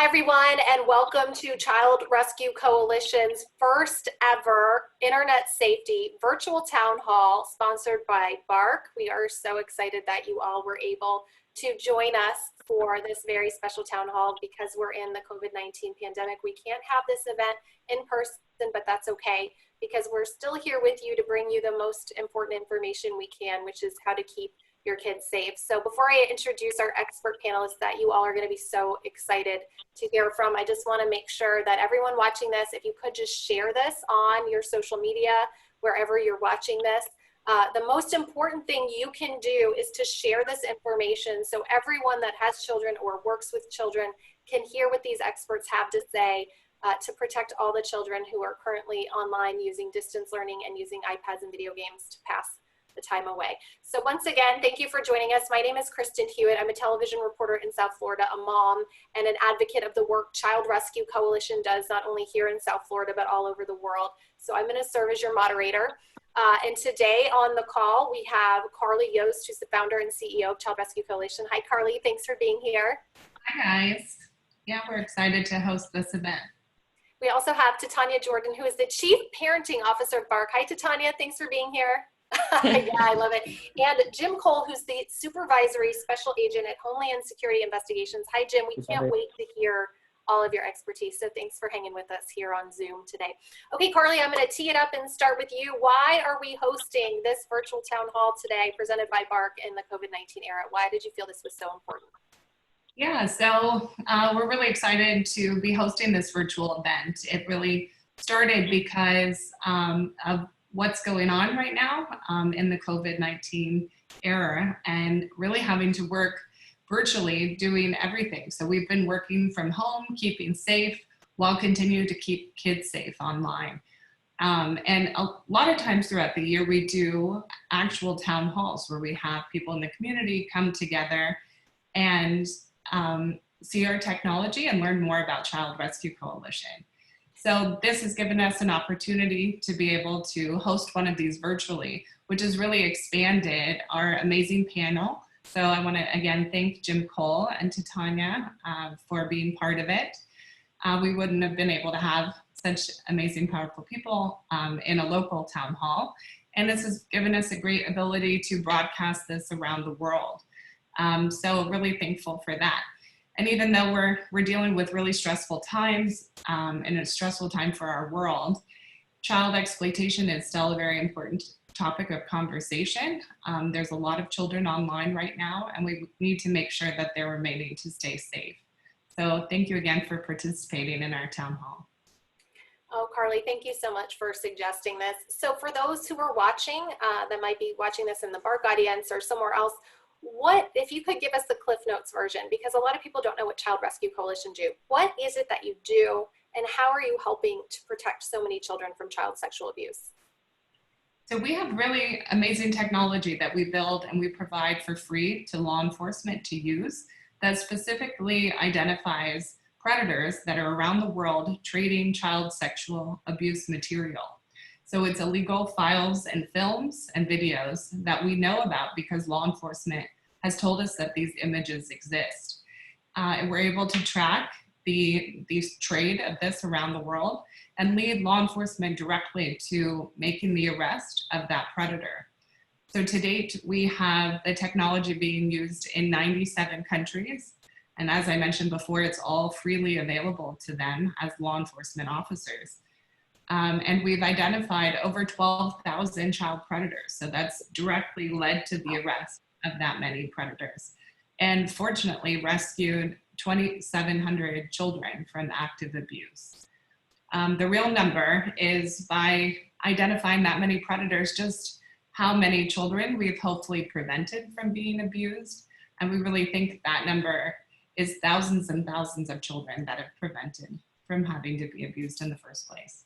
Hi, everyone, and welcome to Child Rescue Coalition's first ever Internet Safety Virtual Town Hall sponsored by BARC. We are so excited that you all were able to join us for this very special town hall because we're in the COVID-19 pandemic. We can't have this event in person, but that's okay because we're still here with you to bring you the most important information we can, which is how to keep your kids safe. So before I introduce our expert panelists that you all are going to be so excited to hear from, I just want to make sure that everyone watching this, if you could just share this on your social media, wherever you're watching this. The most important thing you can do is to share this information so everyone that has children or works with children can hear what these experts have to say to protect all the children who are currently online using distance learning and using iPads and video games to pass the time away. So once again, thank you for joining us. My name is Kristen Hewitt. I'm a television reporter in South Florida, a mom, and an advocate of the work Child Rescue Coalition does, not only here in South Florida, but all over the world. So I'm gonna serve as your moderator. And today on the call, we have Carly Yoost, who's the founder and CEO of Child Rescue Coalition. Hi, Carly, thanks for being here. Hi, guys. Yeah, we're excited to host this event. We also have Titania Jordan, who is the Chief Parenting Officer of BARC. Hi, Titania, thanks for being here. Yeah, I love it. And Jim Cole, who's the Supervisory Special Agent at Homeland Security Investigations. Hi, Jim. We can't wait to hear all of your expertise. So thanks for hanging with us here on Zoom today. Okay, Carly, I'm going to tee it up and start with you. Why are we hosting this virtual town hall today presented by BARC in the COVID-19 era? Why did you feel this was so important? Yeah, so we're really excited to be hosting this virtual event. It really started because of what's going on right now in the COVID-19 era and really having to work virtually doing everything. So we've been working from home, keeping safe while continuing to keep kids safe online. And a lot of times throughout the year, we do actual town halls where we have people in the community come together and see our technology and learn more about Child Rescue Coalition. So this has given us an opportunity to be able to host one of these virtually, which has really expanded our amazing panel. So I want to again thank Jim Cole and Titania for being part of it. We wouldn't have been able to have such amazing, powerful people in a local town hall. And this has given us a great ability to broadcast this around the world. So really thankful for that. And even though we're dealing with really stressful times and a stressful time for our world, child exploitation is still a very important topic of conversation. There's a lot of children online right now, and we need to make sure that they're remaining to stay safe. So thank you again for participating in our town hall. Oh, Carly, thank you so much for suggesting this. So for those who are watching, that might be watching this in the BARC audience or somewhere else, what, if you could give us the Cliff Notes version, because a lot of people don't know what Child Rescue Coalition do. What is it that you do, and how are you helping to protect so many children from child sexual abuse? So we have really amazing technology that we build and we provide for free to law enforcement to use that specifically identifies predators that are around the world trading child sexual abuse material. So it's illegal files and films and videos that we know about because law enforcement has told us that these images exist. And we're able to track the trade of this around the world and lead law enforcement directly to making the arrest of that predator. So to date, we have the technology being used in 97 countries. And as I mentioned before, it's all freely available to them as law enforcement officers. And we've identified over 12,000 child predators. So that's directly led to the arrest of that many predators. And fortunately rescued 2,700 children from active abuse. The real number is by identifying that many predators, just how many children we've hopefully prevented from being abused. And we really think that number is thousands and thousands of children that have prevented from having to be abused in the first place.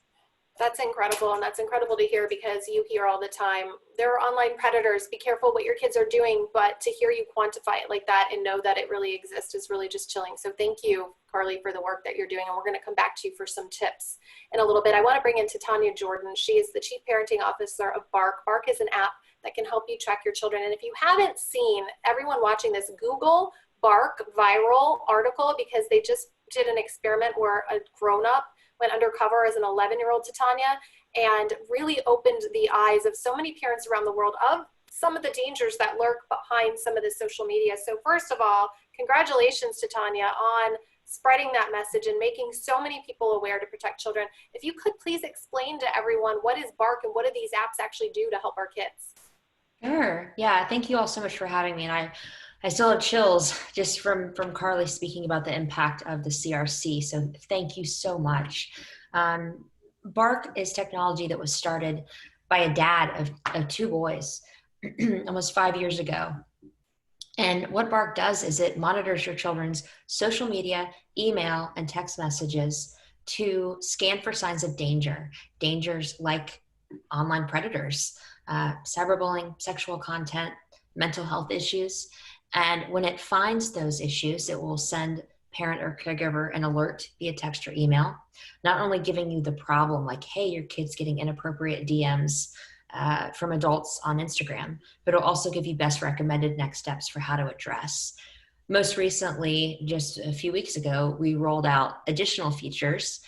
That's incredible, and that's incredible to hear because you hear all the time, there are online predators, be careful what your kids are doing, but to hear you quantify it like that and know that it really exists is really just chilling. So thank you, Carly, for the work that you're doing, and we're gonna come back to you for some tips in a little bit. I wanna bring in Titania Jordan. She is the Chief Parenting Officer of BARC. BARC is an app that can help you track your children, and if you haven't seen, everyone watching this, Google BARC viral article because they just did an experiment where a grown-up went undercover as an 11-year-old Titania and really opened the eyes of so many parents around the world of some of the dangers that lurk behind some of the social media. So first of all, congratulations, Titania, on spreading that message and making so many people aware to protect children. If you could please explain to everyone, what is Bark and what do these apps actually do to help our kids? Sure. Yeah. Thank you all so much for having me. And I still have chills just from Carly speaking about the impact of the CRC. So thank you so much. Bark is technology that was started by a dad of two boys almost 5 years ago. And what Bark does is it monitors your children's social media, email, and text messages to scan for signs of dangers like online predators, cyberbullying, sexual content, mental health issues. And when it finds those issues, it will send parent or caregiver an alert via text or email, not only giving you the problem like, hey, your kid's getting inappropriate DMs from adults on Instagram, but it'll also give you best recommended next steps for how to address. Most recently, just a few weeks ago, we rolled out additional features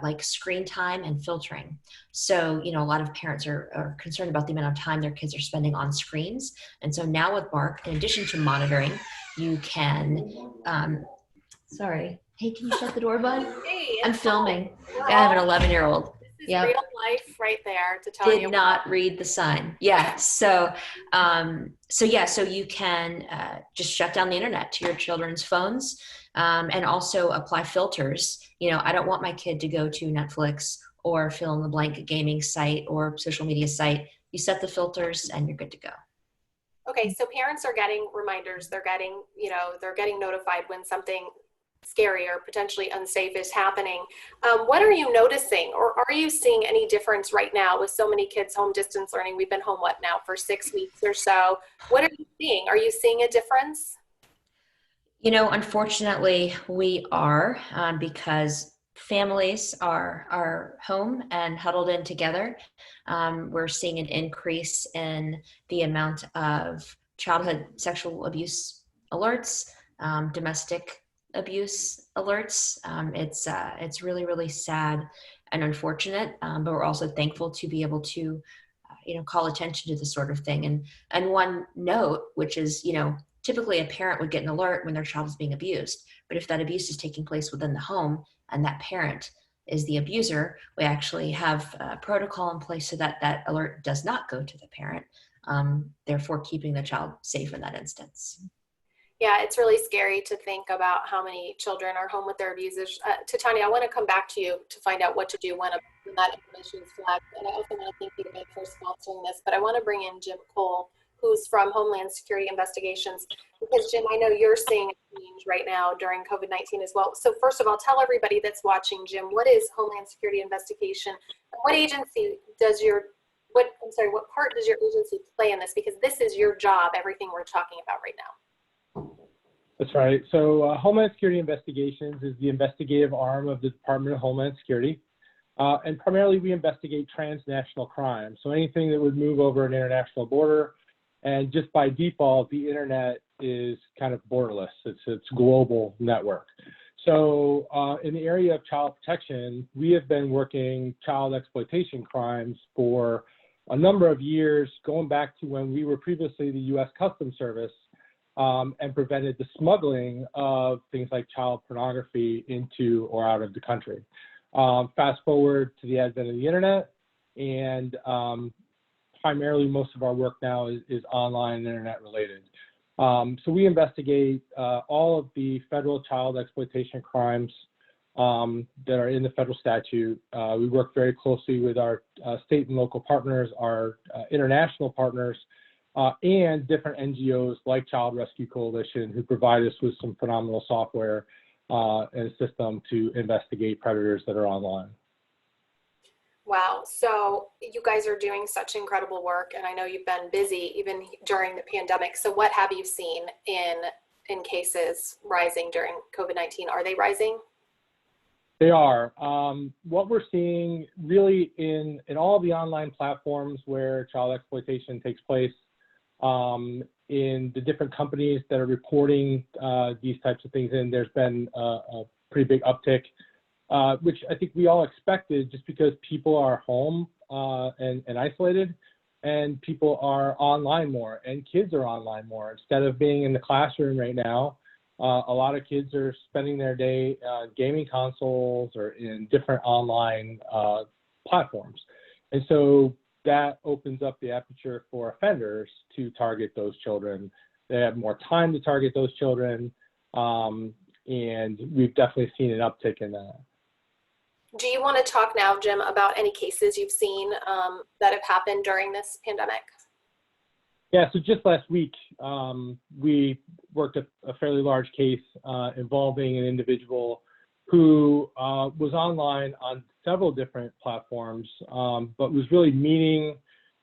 like screen time and filtering. So, a lot of parents are concerned about the amount of time their kids are spending on screens. And so now with Bark, in addition to monitoring, you can, sorry. Hey, can you shut the door, bud? Hey, I'm filming. I have an 11-year-old. This is real life right there, Titania. Did not read the sign. Yeah. So you can just shut down the internet to your children's phones, and also apply filters. I don't want my kid to go to Netflix or fill in the blank gaming site or social media site. You set the filters and you're good to go. Okay. So parents are getting reminders. They're getting notified when something scary or potentially unsafe is happening. What are you noticing, or are you seeing any difference right now with so many kids home distance learning? We've been home now for 6 weeks or so. What are you seeing? Are you seeing a difference? Unfortunately, we are, because families are home and huddled in together. We're seeing an increase in the amount of childhood sexual abuse alerts, domestic abuse alerts. It's really, really sad and unfortunate, but we're also thankful to be able to, call attention to this sort of thing. And one note, which is, typically a parent would get an alert when their child is being abused, but if that abuse is taking place within the home and that parent is the abuser, we actually have a protocol in place so that that alert does not go to the parent, therefore keeping the child safe in that instance. Yeah, it's really scary to think about how many children are home with their abusers. Titania, I want to come back to you to find out what to do when that information is flagged. And I also want to thank you again for sponsoring this, but I want to bring in Jim Cole, who's from Homeland Security Investigations, because Jim, I know you're seeing a change right now during COVID-19 as well. So first of all, tell everybody that's watching, Jim, what is Homeland Security Investigation? What agency does what part does your agency play in this? Because this is your job, everything we're talking about right now. That's right. So Homeland Security Investigations is the investigative arm of the Department of Homeland Security. And primarily we investigate transnational crime. So anything that would move over an international border. And just by default, the internet is kind of borderless. It's a global network. So in the area of child protection, we have been working child exploitation crimes for a number of years, going back to when we were previously the U.S. Customs Service, and prevented the smuggling of things like child pornography into or out of the country. Fast forward to the advent of the internet, and primarily most of our work now is online and internet related. So we investigate all of the federal child exploitation crimes that are in the federal statute. We work very closely with our state and local partners, our international partners, and different NGOs like Child Rescue Coalition, who provide us with some phenomenal software and a system to investigate predators that are online. Wow. So you guys are doing such incredible work, and I know you've been busy even during the pandemic. So what have you seen in cases rising during COVID-19? Are they rising? They are. What we're seeing really in all the online platforms where child exploitation takes place, in the different companies that are reporting these types of things in, there's been a pretty big uptick, which I think we all expected just because people are home and isolated, and people are online more, and kids are online more. Instead of being in the classroom right now, a lot of kids are spending their day on gaming consoles or in different online platforms. And so that opens up the aperture for offenders to target those children. They have more time to target those children, and we've definitely seen an uptick in that. Do you want to talk now, Jim, about any cases you've seen that have happened during this pandemic? Yeah, so just last week, we worked a fairly large case involving an individual who was online on several different platforms, but was really meeting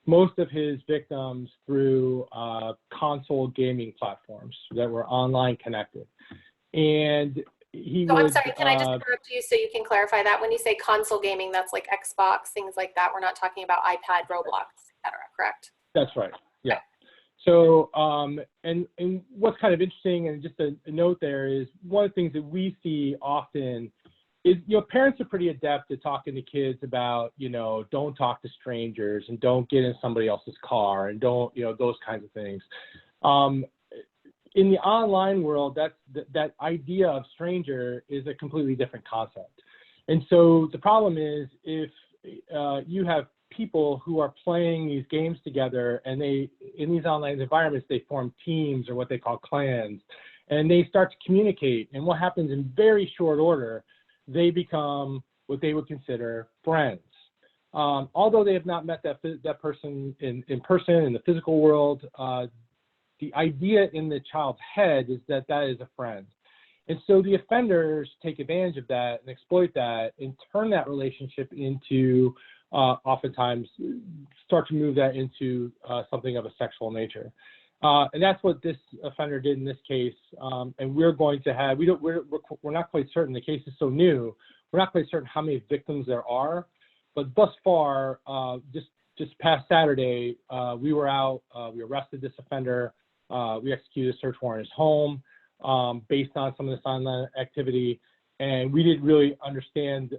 most of his victims through console gaming platforms that were online connected. And he So would, I'm sorry, can I just interrupt you so you can clarify that? When you say console gaming, that's like Xbox, things like that. We're not talking about iPad, Roblox, et cetera, correct? That's right, yeah. So, and what's kind of interesting, and just a note there, is one of the things that we see often is, parents are pretty adept at talking to kids about, don't talk to strangers and don't get in somebody else's car and don't, those kinds of things. In the online world, that idea of stranger is a completely different concept. And so the problem is, if you have people who are playing these games together, and in these online environments, they form teams, or what they call clans, and they start to communicate. And what happens in very short order, they become what they would consider friends. Although they have not met that person in person in the physical world, the idea in the child's head is that is a friend. And so the offenders take advantage of that and exploit that and turn that relationship into, oftentimes, start to move that into something of a sexual nature. And that's what this offender did in this case. And we're going to have, we're not quite certain, the case is so new, we're not quite certain how many victims there are, but thus far, just past Saturday, we were out, we arrested this offender, we executed a search warrant in his home based on some of this online activity, and we didn't really understand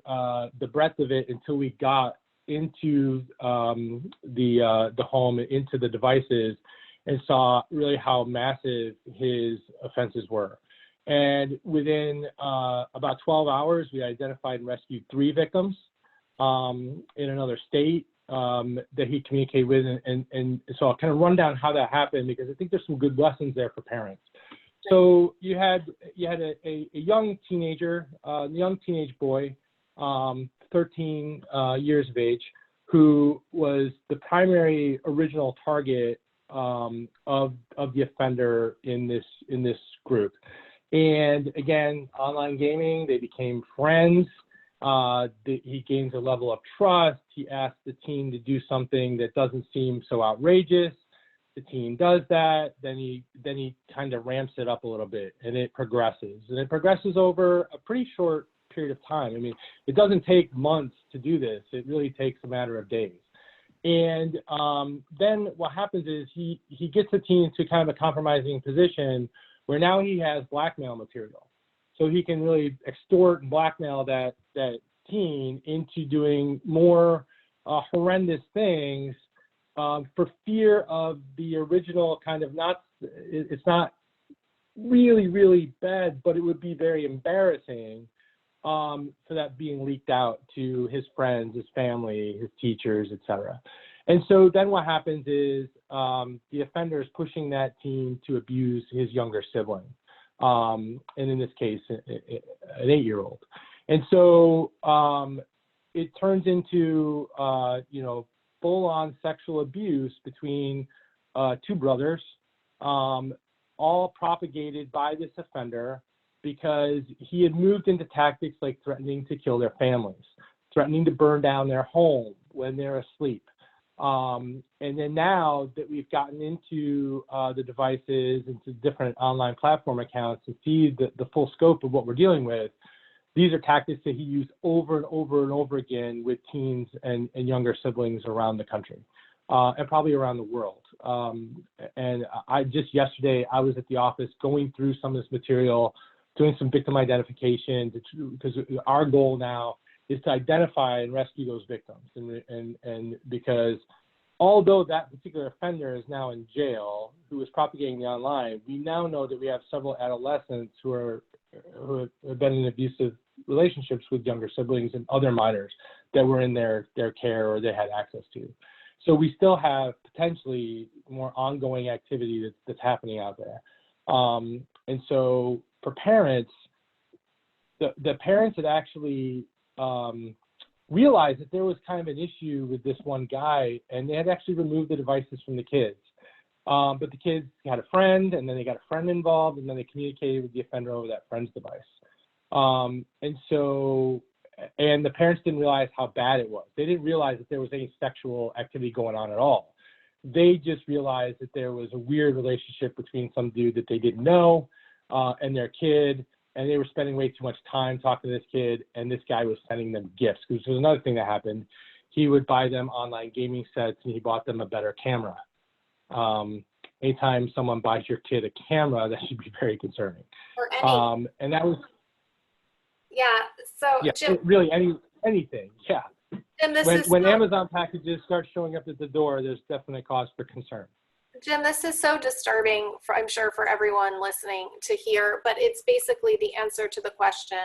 the breadth of it until we got into the home, into the devices, and saw really how massive his offenses were. And within about 12 hours, we identified and rescued 3 victims in another state that he communicated with. And so I'll kind of run down how that happened, because I think there's some good lessons there for parents. So you had a young teenager, a young teenage boy, 13 years of age, who was the primary original target of the offender in this group. And again, online gaming, they became friends. He gains a level of trust. He asks the teen to do something that doesn't seem so outrageous. The teen does that. Then he kind of ramps it up a little bit, and it progresses. And it progresses over a pretty short period of time. I mean, it doesn't take months to do this. It really takes a matter of days. And then what happens is he gets the teen to kind of a compromising position where now he has blackmail material. So he can really extort and blackmail that teen into doing more horrendous things for fear of the original kind of it's not really, really bad, but it would be very embarrassing for that being leaked out to his friends, his family, his teachers, etc. And so then what happens is the offender is pushing that teen to abuse his younger sibling, and in this case, an 8-year-old. And so it turns into full-on sexual abuse between 2 brothers, all propagated by this offender, because he had moved into tactics like threatening to kill their families, threatening to burn down their home when they're asleep. And then now that we've gotten into the devices, into different online platform accounts, to see the full scope of what we're dealing with, these are tactics that he used over and over and over again with teens and younger siblings around the country, and probably around the world. And yesterday, I was at the office going through some of this material doing some victim identification, because our goal now is to identify and rescue those victims. And because although that particular offender is now in jail, who is propagating the online, we now know that we have several adolescents who have been in abusive relationships with younger siblings and other minors that were in their care or they had access to. So we still have potentially more ongoing activity that's happening out there. And so for parents, the parents had actually realized that there was kind of an issue with this one guy, and they had actually removed the devices from the kids. But the kids had a friend, and then they got a friend involved, and then they communicated with the offender over that friend's device. And the parents didn't realize how bad it was. They didn't realize that there was any sexual activity going on at all. They just realized that there was a weird relationship between some dude that they didn't know and their kid, and they were spending way too much time talking to this kid, and this guy was sending them gifts. Because there's another thing that happened. He would buy them online gaming sets, and he bought them a better camera. Anytime someone buys your kid a camera, that should be very concerning. Or any. And that was, yeah. So yeah, Jim, really anything. Yeah. Jim, When Amazon packages start showing up at the door, there's definitely cause for concern. Jim, this is so disturbing, I'm sure, for everyone listening to hear, but it's basically the answer to the question,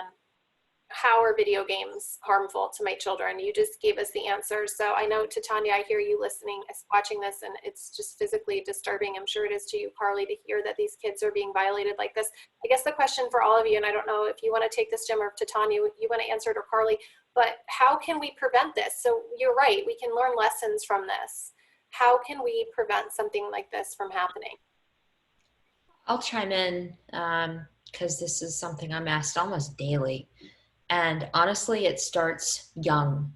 how are video games harmful to my children? You just gave us the answer. So I know, Titania, I hear you listening, watching this, and it's just physically disturbing. I'm sure it is to you, Carly, to hear that these kids are being violated like this. I guess the question for all of you, and I don't know if you want to take this, Jim, or if Titania, you want to answer it, or Carly, but how can we prevent this? So you're right, we can learn lessons from this. How can we prevent something like this from happening? I'll chime in because this is something I'm asked almost daily. And honestly, it starts young.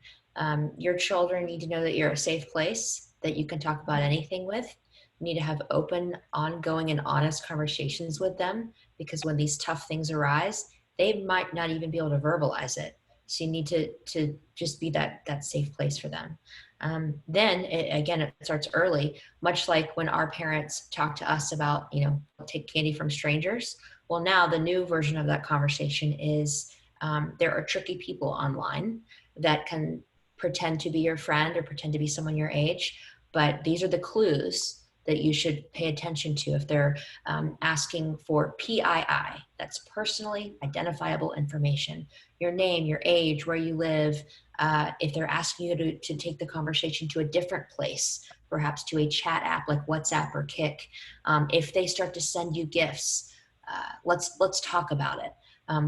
Your children need to know that you're a safe place, that you can talk about anything with. You need to have open, ongoing, and honest conversations with them, because when these tough things arise, they might not even be able to verbalize it. So you need to just be that safe place for them. Then it starts early, much like when our parents talk to us about, take candy from strangers. Well, now the new version of that conversation is there are tricky people online that can pretend to be your friend or pretend to be someone your age, but these are the clues that you should pay attention to if they're asking for PII, that's personally identifiable information, your name, your age, where you live, if they're asking you to take the conversation to a different place, perhaps to a chat app like WhatsApp or Kik, if they start to send you gifts, let's talk about it.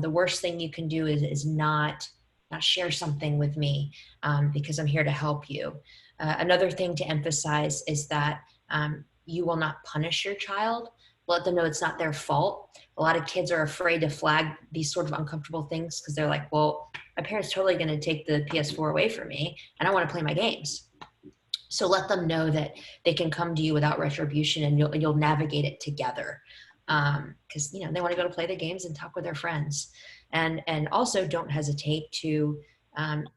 The worst thing you can do is not share something with me because I'm here to help you. Another thing to emphasize is that you will not punish your child. Let them know it's not their fault. A lot of kids are afraid to flag these sort of uncomfortable things because they're like, well, my parents totally going to take the PS4 away from me and I want to play my games. So let them know that they can come to you without retribution and you'll navigate it together. Because they want to go to play the games and talk with their friends. And also don't hesitate to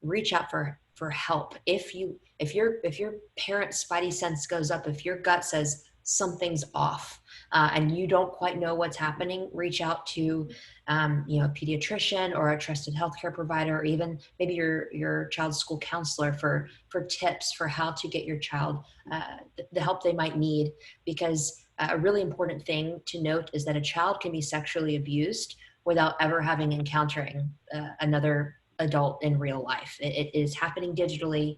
reach out for help. If your parent's spidey sense goes up, if your gut says something's off and you don't quite know what's happening, reach out to a pediatrician or a trusted healthcare provider, or even maybe your child's school counselor for tips for how to get your child the help they might need. Because a really important thing to note is that a child can be sexually abused without ever having encountering another adult in real life. It is happening digitally.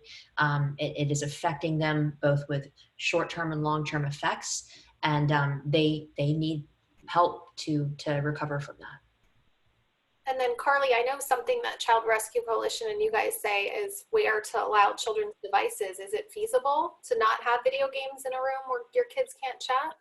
It is affecting them both with short-term and long-term effects, and they need help to recover from that. And then Carly, I know something that Child Rescue Coalition and you guys say is where to allow children's devices. Is it feasible to not have video games in a room where your kids can't chat?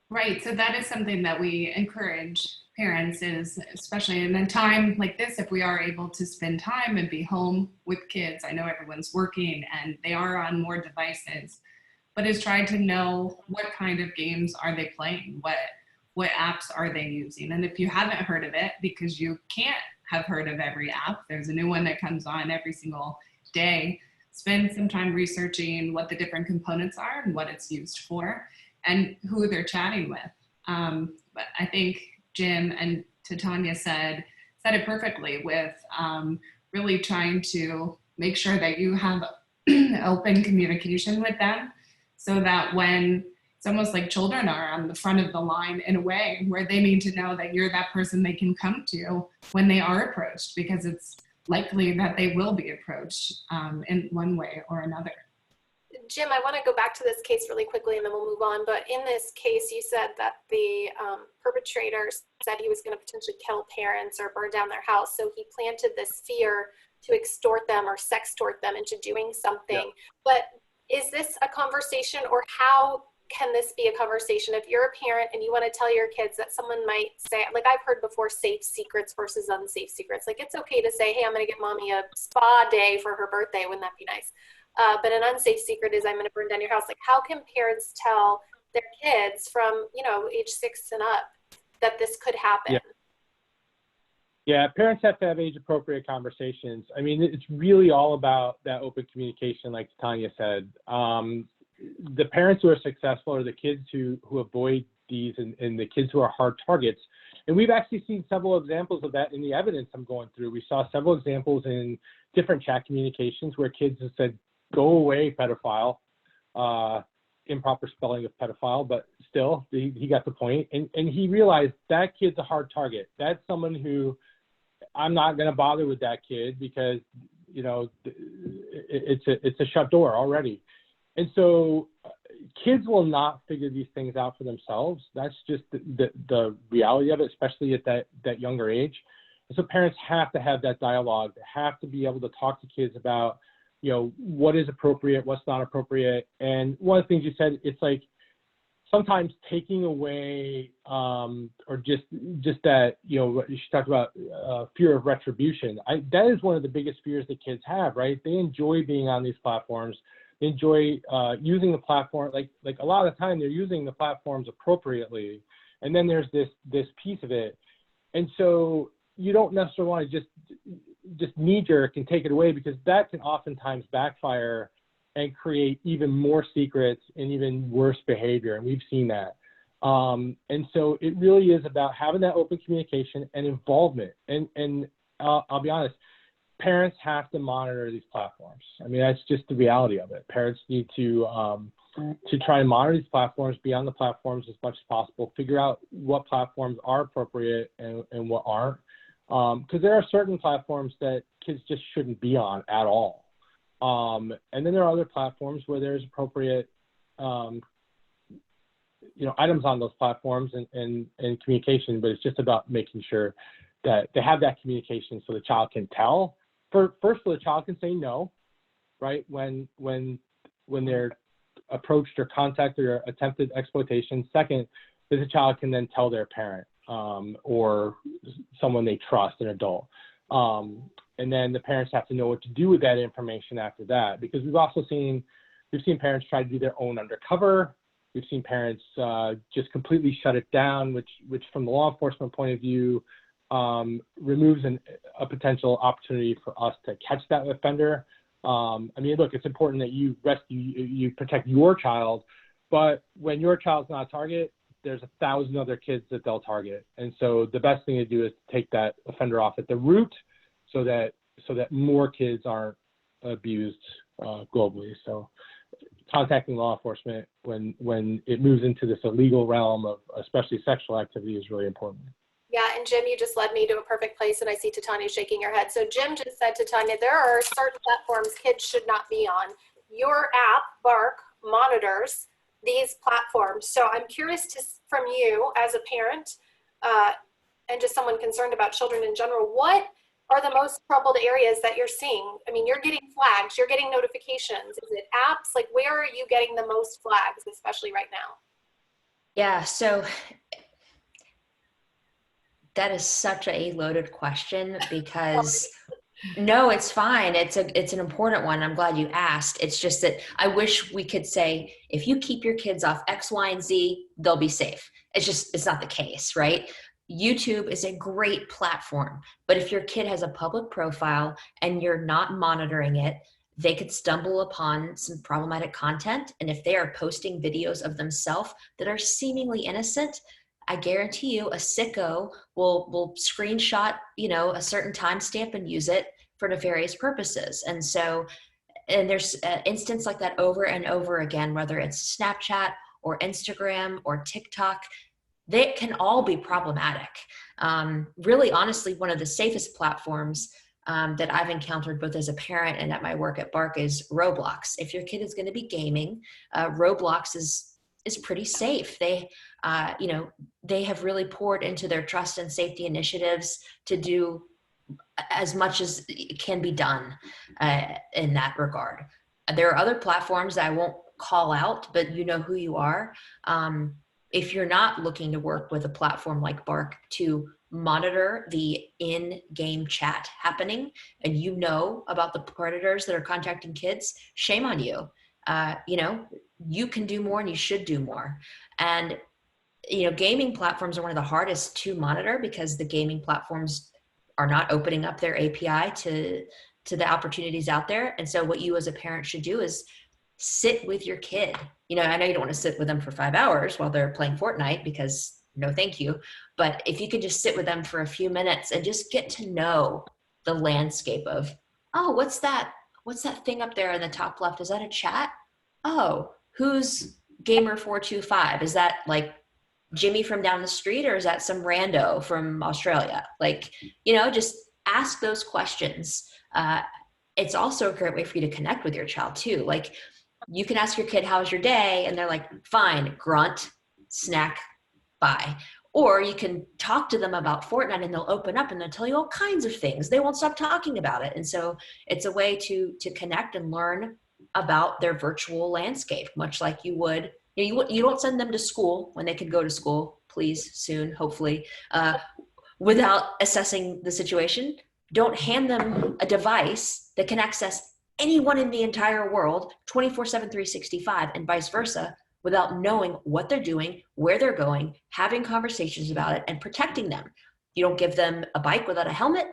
Right, so that is something that we encourage parents, is especially in a time like this, if we are able to spend time and be home with kids. I know everyone's working and they are on more devices, but is try to know what kind of games are they playing, what apps are they using. And if you haven't heard of it, because you can't have heard of every app, there's a new one that comes on every single day, spend some time researching what the different components are and what it's used for and who they're chatting with. But I think Jim and Titania said it perfectly with really trying to make sure that you have open communication with them, so that when it's almost like children are on the front of the line in a way, where they need to know that you're that person they can come to when they are approached, because it's likely that they will be approached in one way or another. Jim, I want to go back to this case really quickly and then we'll move on. But in this case, you said that the perpetrator said he was going to potentially kill parents or burn down their house. So he planted this fear to extort them or sextort them into doing something. Yeah. But is this a conversation, or how can this be a conversation if you're a parent and you want to tell your kids that someone might say, like I've heard before, safe secrets versus unsafe secrets. Like it's okay to say, hey, I'm going to get mommy a spa day for her birthday. Wouldn't that be nice? But an unsafe secret is I'm going to burn down your house. Like how can parents tell their kids from, age 6 and up that this could happen? Yeah. Yeah, parents have to have age-appropriate conversations. I mean, it's really all about that open communication, like Tanya said. The parents who are successful are the kids who avoid these, and the kids who are hard targets. And we've actually seen several examples of that in the evidence I'm going through. We saw several examples in different chat communications where kids have said, go away, pedophile. Improper spelling of pedophile, but still, he got the point. And he realized that kid's a hard target. That's someone who I'm not going to bother with that kid because, it's a shut door already. And so kids will not figure these things out for themselves. That's just the reality of it, especially at that younger age. And so parents have to have that dialogue. They have to be able to talk to kids about, what is appropriate, what's not appropriate. And one of the things you said, it's like sometimes taking away or just that, you talked about fear of retribution. That is one of the biggest fears that kids have, right? They enjoy being on these platforms. They enjoy using the platform. Like a lot of the time they're using the platforms appropriately. And then there's this piece of it. And so you don't necessarily want to just knee-jerk and take it away, because that can oftentimes backfire and create even more secrets and even worse behavior. And we've seen that. And so it really is about having that open communication and involvement. And I'll be honest, parents have to monitor these platforms. I mean, that's just the reality of it. Parents need to try and monitor these platforms, be on the platforms as much as possible, figure out what platforms are appropriate and what aren't. Because there are certain platforms that kids just shouldn't be on at all. And then there are other platforms where there's appropriate, items on those platforms and communication, but it's just about making sure that they have that communication so the child can tell. First, so the child can say no, right? When they're approached or contacted or attempted exploitation. Second, that the child can then tell their parent or someone they trust, an adult. And then the parents have to know what to do with that information after that, because we've seen parents try to do their own undercover. We've seen parents just completely shut it down, which from the law enforcement point of view removes a potential opportunity for us to catch that offender. I mean, look, it's important that you protect your child, but when your child's not a target, there's 1,000 other kids that they'll target. And so the best thing to do is take that offender off at the root so that more kids aren't abused globally. So contacting law enforcement when it moves into this illegal realm of especially sexual activity is really important. Yeah, and Jim, you just led me to a perfect place, and I see Titania shaking her head. So Jim just said, Titania, there are certain platforms kids should not be on. Your app, Bark, monitors these platforms. So I'm curious from you as a parent and just someone concerned about children in general, what are the most troubled areas that you're seeing? I mean, you're getting flags, you're getting notifications. Is it apps? Like, where are you getting the most flags, especially right now? Yeah, so that is such a loaded question because no, it's fine. It's an important one. I'm glad you asked. It's just that I wish we could say, if you keep your kids off X, Y, and Z, they'll be safe. It's not the case, right? YouTube is a great platform, but if your kid has a public profile and you're not monitoring it, they could stumble upon some problematic content. And if they are posting videos of themselves that are seemingly innocent, I guarantee you a sicko will screenshot, a certain timestamp and use it for nefarious purposes. And so, and there's an instance like that over and over again, whether it's Snapchat or Instagram or TikTok, they can all be problematic. Really, honestly, one of the safest platforms that I've encountered both as a parent and at my work at Bark is Roblox. If your kid is going to be gaming, Roblox is pretty safe. They have really poured into their trust and safety initiatives to do as much as can be done in that regard. There are other platforms that I won't call out, but you know who you are. If you're not looking to work with a platform like Bark to monitor the in-game chat happening, and you know about the predators that are contacting kids, shame on you. You can do more and you should do more. And, gaming platforms are one of the hardest to monitor because the gaming platforms are not opening up their API to the opportunities out there. And so what you as a parent should do is sit with your kid. I know you don't want to sit with them for 5 hours while they're playing Fortnite because no, thank you. But if you could just sit with them for a few minutes and just get to know the landscape of, oh, what's that thing up there in the top left? Is that a chat? Oh, who's Gamer425? Is that like Jimmy from down the street, or is that some rando from Australia? Just ask those questions. It's also a great way for you to connect with your child too. Like, you can ask your kid, how's your day? And they're like, fine, grunt, snack, bye. Or you can talk to them about Fortnite and they'll open up and they'll tell you all kinds of things. They won't stop talking about it. And so it's a way to connect and learn about their virtual landscape, much like you would. You don't send them to school when they could go to school, please, soon, hopefully, without assessing the situation. Don't hand them a device that can access anyone in the entire world 24/7, 365, and vice versa, without knowing what they're doing, where they're going, having conversations about it, and protecting them. You don't give them a bike without a helmet.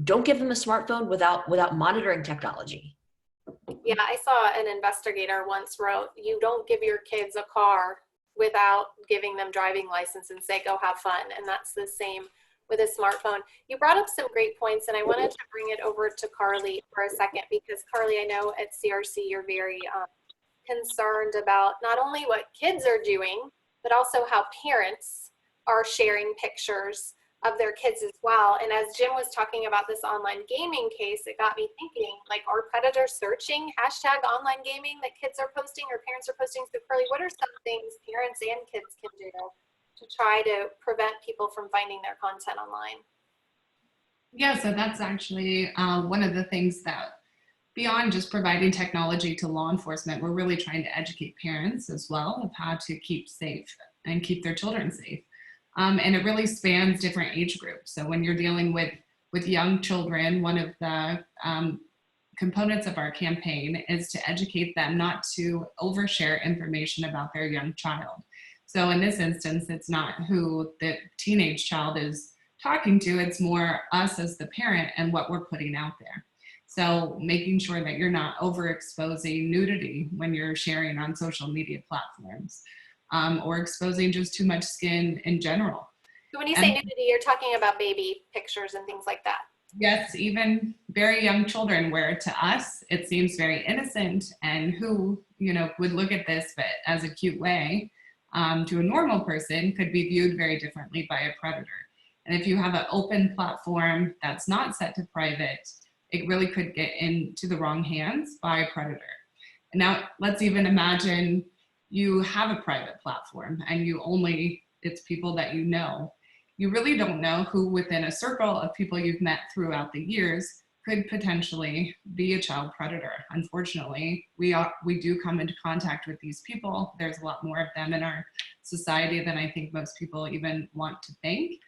Don't give them a smartphone without monitoring technology. Yeah, I saw an investigator once wrote, you don't give your kids a car without giving them driving license and say, go have fun. And that's the same with a smartphone. You brought up some great points, and I wanted to bring it over to Carly for a second, because Carly, I know at CRC you're very concerned about not only what kids are doing, but also how parents are sharing pictures of their kids as well. And as Jim was talking about this online gaming case, it got me thinking, like, are predators searching #online gaming that kids are posting or parents are posting? So Carly, what are some things parents and kids can do to try to prevent people from finding their content online? Yeah, so that's actually one of the things that, beyond just providing technology to law enforcement, we're really trying to educate parents as well of how to keep safe and keep their children safe. And it really spans different age groups. So when you're dealing with young children, one of the components of our campaign is to educate them not to overshare information about their young child. So in this instance, it's not who the teenage child is talking to, it's more us as the parent and what we're putting out there. So making sure that you're not overexposing nudity when you're sharing on social media platforms, or exposing just too much skin in general. So when you say nudity, you're talking about baby pictures and things like that? Yes, even very young children, where to us, it seems very innocent, and who, would look at this but as a cute way, to a normal person could be viewed very differently by a predator. And if you have an open platform that's not set to private, it really could get into the wrong hands by a predator. And now let's even imagine you have a private platform and it's people that you know. You really don't know who within a circle of people you've met throughout the years could potentially be a child predator. Unfortunately, we do come into contact with these people. There's a lot more of them in our society than I think most people even want to think.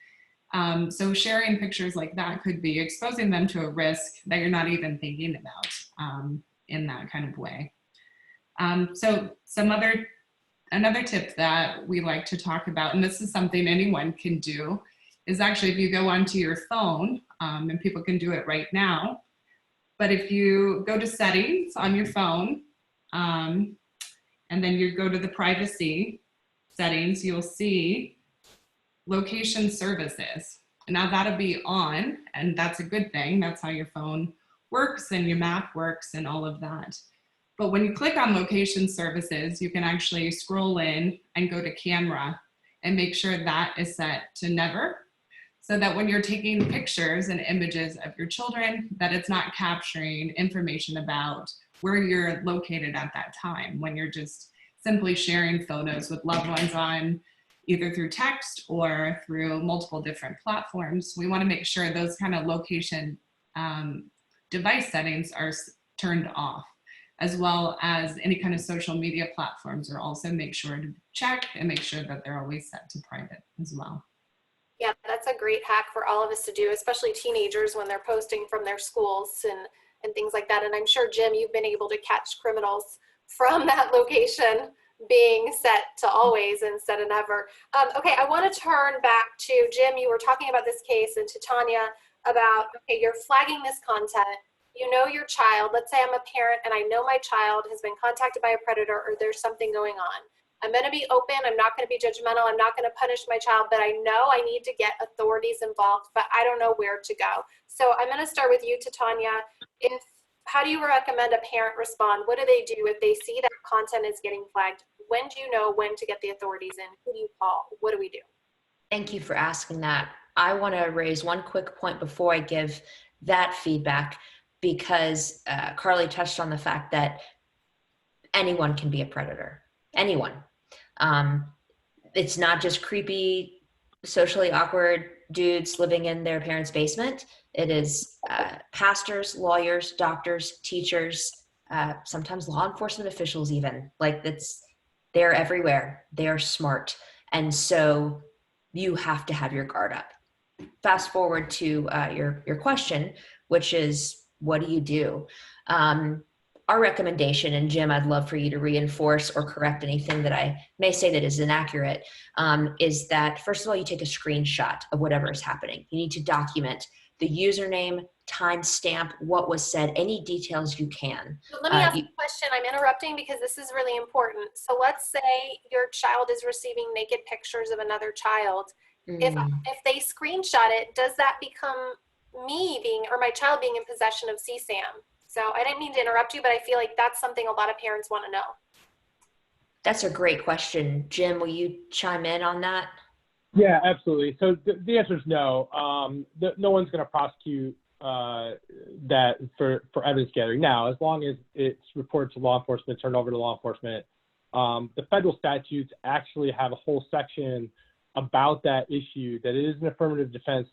So sharing pictures like that could be exposing them to a risk that you're not even thinking about in that kind of way. So another tip that we like to talk about, and this is something anyone can do, is actually if you go onto your phone, and people can do it right now, but if you go to settings on your phone, and then you go to the privacy settings, you'll see location services. Now that'll be on, and that's a good thing. That's how your phone works and your map works and all of that. But when you click on location services, you can actually scroll in and go to camera and make sure that is set to never, so that when you're taking pictures and images of your children, that it's not capturing information about where you're located at that time, when you're just simply sharing photos with loved ones on either through text or through multiple different platforms. We want to make sure those kind of location device settings are turned off, as well as any kind of social media platforms are also make sure to check and make sure that they're always set to private as well. Yeah, that's a great hack for all of us to do, especially teenagers when they're posting from their schools and things like that. And I'm sure, Jim, you've been able to catch criminals from that location being set to always instead of never. Okay, I want to turn back to Jim. You were talking about this case, and Titania about, okay, you're flagging this content. You know your child. Let's say I'm a parent and I know my child has been contacted by a predator or there's something going on. I'm going to be open. I'm not going to be judgmental. I'm not going to punish my child, but I know I need to get authorities involved, but I don't know where to go. So I'm going to start with you, Titania. How do you recommend a parent respond? What do they do if they see that content is getting flagged? When do you know when to get the authorities in? Who do you call? What do we do? Thank you for asking that. I want to raise one quick point before I give that feedback, because Carly touched on the fact that anyone can be a predator. Anyone. It's not just creepy, socially awkward dudes living in their parents' basement. It is pastors, lawyers, doctors, teachers, sometimes law enforcement officials even. Like, they're everywhere. They are smart. And so you have to have your guard up. Fast forward to your question, which is, what do you do? Our recommendation, and Jim, I'd love for you to reinforce or correct anything that I may say that is inaccurate, is that, first of all, you take a screenshot of whatever is happening. You need to document the username, timestamp, what was said, any details you can. Let me ask a question. I'm interrupting because this is really important. So let's say your child is receiving naked pictures of another child. If they screenshot it, does that become me being, or my child being in possession of CSAM? So I didn't mean to interrupt you, but I feel like that's something a lot of parents want to know. That's a great question. Jim, will you chime in on that? Yeah, absolutely. So the answer is no. No one's going to prosecute that for evidence gathering. Now, as long as it's reported to law enforcement, turned over to law enforcement, the federal statutes actually have a whole section about that issue, that it is an affirmative defense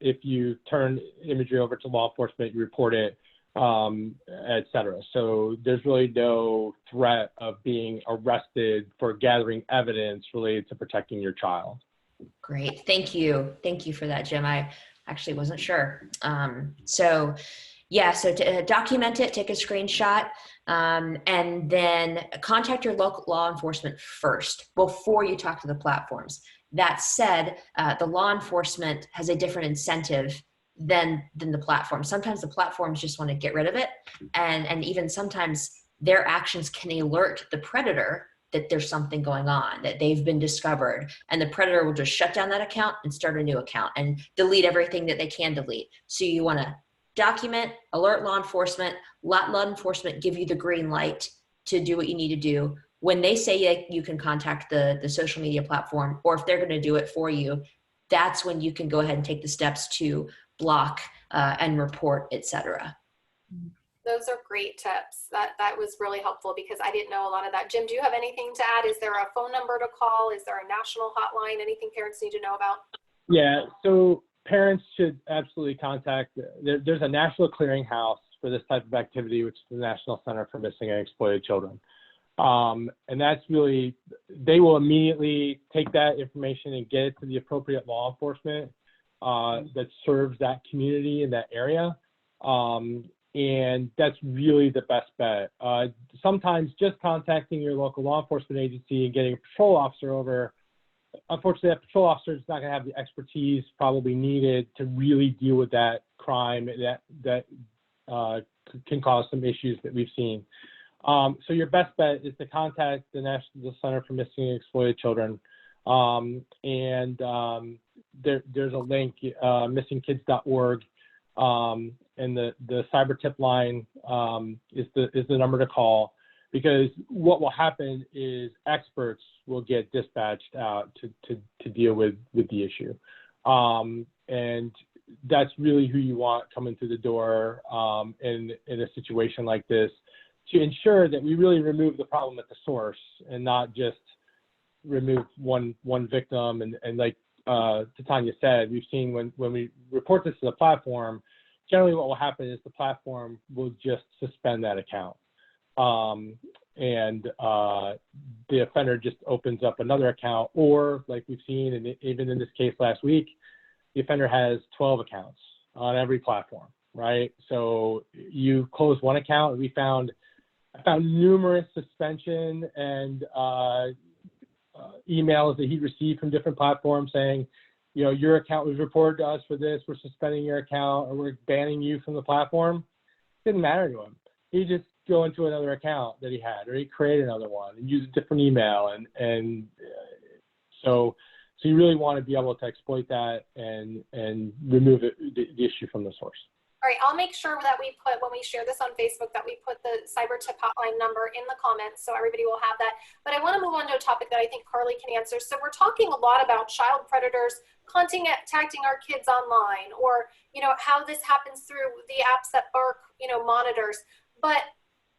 if you turn imagery over to law enforcement, you report it, et cetera. So there's really no threat of being arrested for gathering evidence related to protecting your child. Great. Thank you. Thank you for that, Jim. I actually wasn't sure. So to document it, take a screenshot, and then contact your local law enforcement first before you talk to the platforms. That said, the law enforcement has a different incentive than the platform. Sometimes the platforms just want to get rid of it. And even sometimes their actions can alert the predator that there's something going on, that they've been discovered, and the predator will just shut down that account and start a new account and delete everything that they can delete. So you want to document, alert law enforcement, let law enforcement give you the green light to do what you need to do. When they say you can contact the social media platform, or if they're going to do it for you, that's when you can go ahead and take the steps to block and report, etc. Those are great tips. That was really helpful because I didn't know a lot of that. Jim, do you have anything to add? Is there a phone number to call? Is there a national hotline? Anything parents need to know about? Yeah, so parents should absolutely contact, there's a national clearinghouse for this type of activity, which is the National Center for Missing and Exploited Children. And that's really, they will immediately take that information and get it to the appropriate law enforcement that serves that community in that area. And that's really the best bet. Sometimes just contacting your local law enforcement agency and getting a patrol officer over, unfortunately, that patrol officer is not going to have the expertise probably needed to really deal with that crime that can cause some issues that we've seen. So your best bet is to contact the National Center for Missing and Exploited Children. There's a link, missingkids.org, and the cyber tip line is the number to call, because what will happen is experts will get dispatched out to deal with the issue. And that's really who you want coming through the door in a situation like this, to ensure that we really remove the problem at the source and not just remove one victim. And like Titania said, we've seen when we report this to the platform, generally what will happen is the platform will just suspend that account. And the offender just opens up another account, or like we've seen, and even in this case last week, the offender has 12 accounts on every platform, right? So you close one account, and I found numerous suspension and emails that he received from different platforms saying, you know, your account was reported to us for this, we're suspending your account, or we're banning you from the platform. It didn't matter to him. He just go into another account that he had, or he created another one and use a different email. And so you really want to be able to exploit that and remove the issue from the source. All right, I'll make sure that we put, when we share this on Facebook, that we put the cyber tip hotline number in the comments so everybody will have that. But I want to move on to a topic that I think Carly can answer. So we're talking a lot about child predators contacting our kids online, or, you know, how this happens through the apps that Bark, you know, monitors. But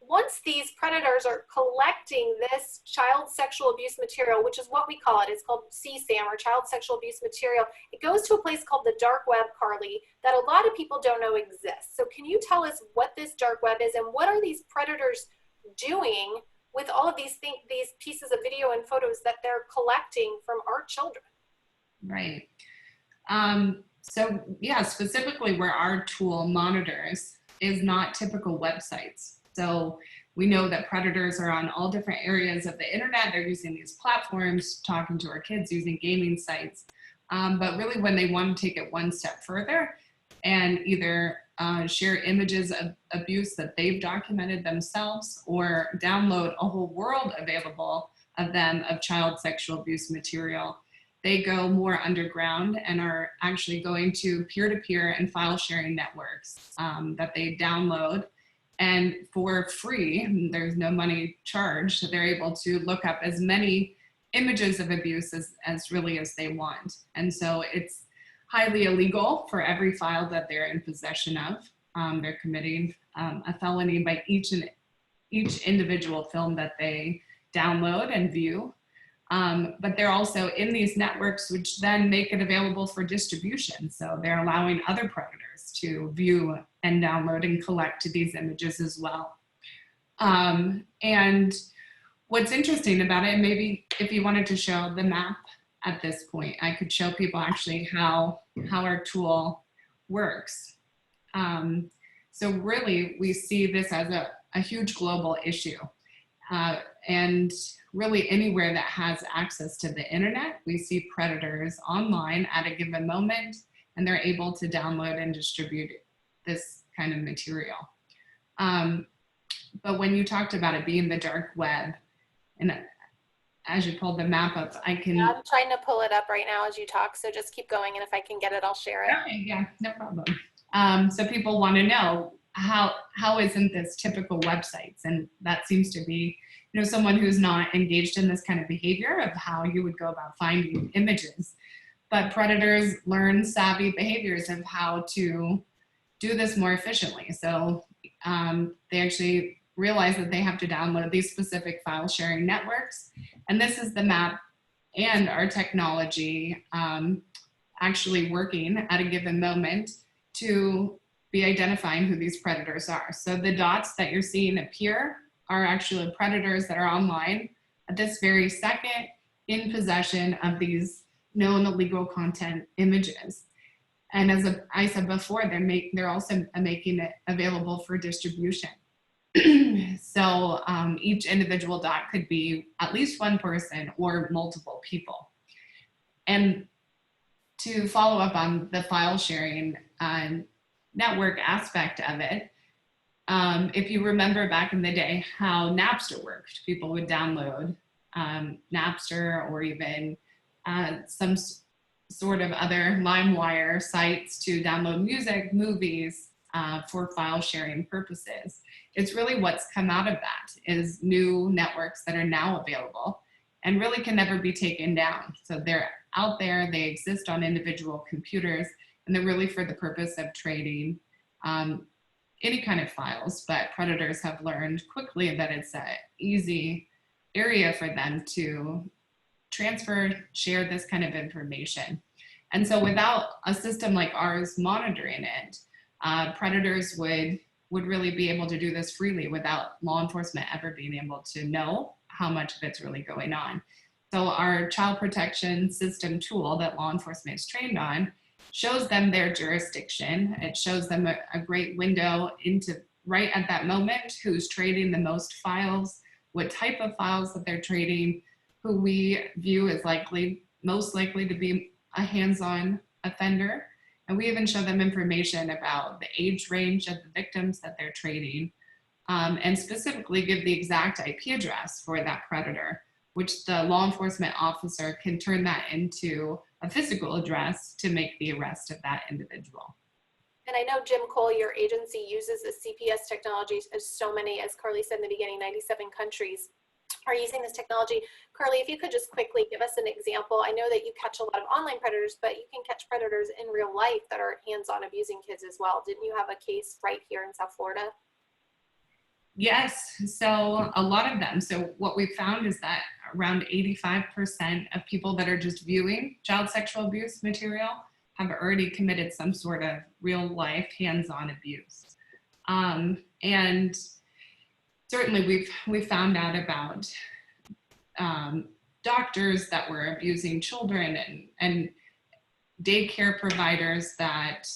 once these predators are collecting this child sexual abuse material, which is what we call it, it's called CSAM, or child sexual abuse material, it goes to a place called the dark web, Carly, that a lot of people don't know exists. So can you tell us what this dark web is, and what are these predators doing with all of these pieces of video and photos that they're collecting from our children? Right. So yeah, specifically where our tool monitors is not typical websites. So we know that predators are on all different areas of the internet. They're using these platforms, talking to our kids, using gaming sites. But really when they want to take it one step further and either share images of abuse that they've documented themselves, or download a whole world available of them of child sexual abuse material, they go more underground and are actually going to peer-to-peer and file sharing networks that they download. And for free, there's no money charged, they're able to look up as many images of abuse as really as they want. And so it's highly illegal for every file that they're in possession of. They're committing a felony by each individual film that they download and view. But they're also in these networks, which then make it available for distribution. So they're allowing other predators to view and download and collect these images as well. And what's interesting about it, maybe if you wanted to show the map at this point, I could show people actually how our tool works. So really, we see this as a huge global issue. And really anywhere that has access to the internet, we see predators online at a given moment, and they're able to download and distribute this kind of material. But when you talked about it being the dark web, and as you pulled the map up, I'm trying to pull it up right now as you talk, so just keep going, and if I can get it, I'll share it. Okay, yeah, no problem. So people want to know, how isn't this typical websites? And that seems to be, you know, someone who's not engaged in this kind of behavior of how you would go about finding images. But predators learn savvy behaviors of how to do this more efficiently. So they actually realize that they have to download these specific file sharing networks. And this is the map and our technology actually working at a given moment to be identifying who these predators are. So the dots that you're seeing appear are actually predators that are online at this very second in possession of these known illegal content images. And as I said before, they're also making it available for distribution. So each individual dot could be at least one person or multiple people. And to follow up on the file sharing network aspect of it, if you remember back in the day how Napster worked, people would download Napster or even some sort of other LimeWire sites to download music, movies, for file sharing purposes. It's really what's come out of that is new networks that are now available and really can never be taken down. So they're out there, they exist on individual computers, and they're really for the purpose of trading any kind of files, but predators have learned quickly that it's an easy area for them to transfer, share this kind of information. And so without a system like ours monitoring it, predators would really be able to do this freely without law enforcement ever being able to know how much of it's really going on. So our child protection system tool that law enforcement is trained on shows them their jurisdiction. It shows them a great window into right at that moment who's trading the most files, what type of files that they're trading, who we view as most likely to be a hands-on offender. And we even show them information about the age range of the victims that they're trading, and specifically give the exact IP address for that predator, which the law enforcement officer can turn that into a physical address to make the arrest of that individual. And I know, Jim Cole, your agency uses the CPS technology, as so many, as Carly said in the beginning, 97 countries are using this technology. Carly, if you could just quickly give us an example. I know that you catch a lot of online predators, but you can catch predators in real life that are hands-on abusing kids as well. Didn't you have a case right here in South Florida? Yes, so a lot of them. So what we found is that around 85% of people that are just viewing child sexual abuse material have already committed some sort of real life hands-on abuse. And certainly we've found out about doctors that were abusing children and daycare providers that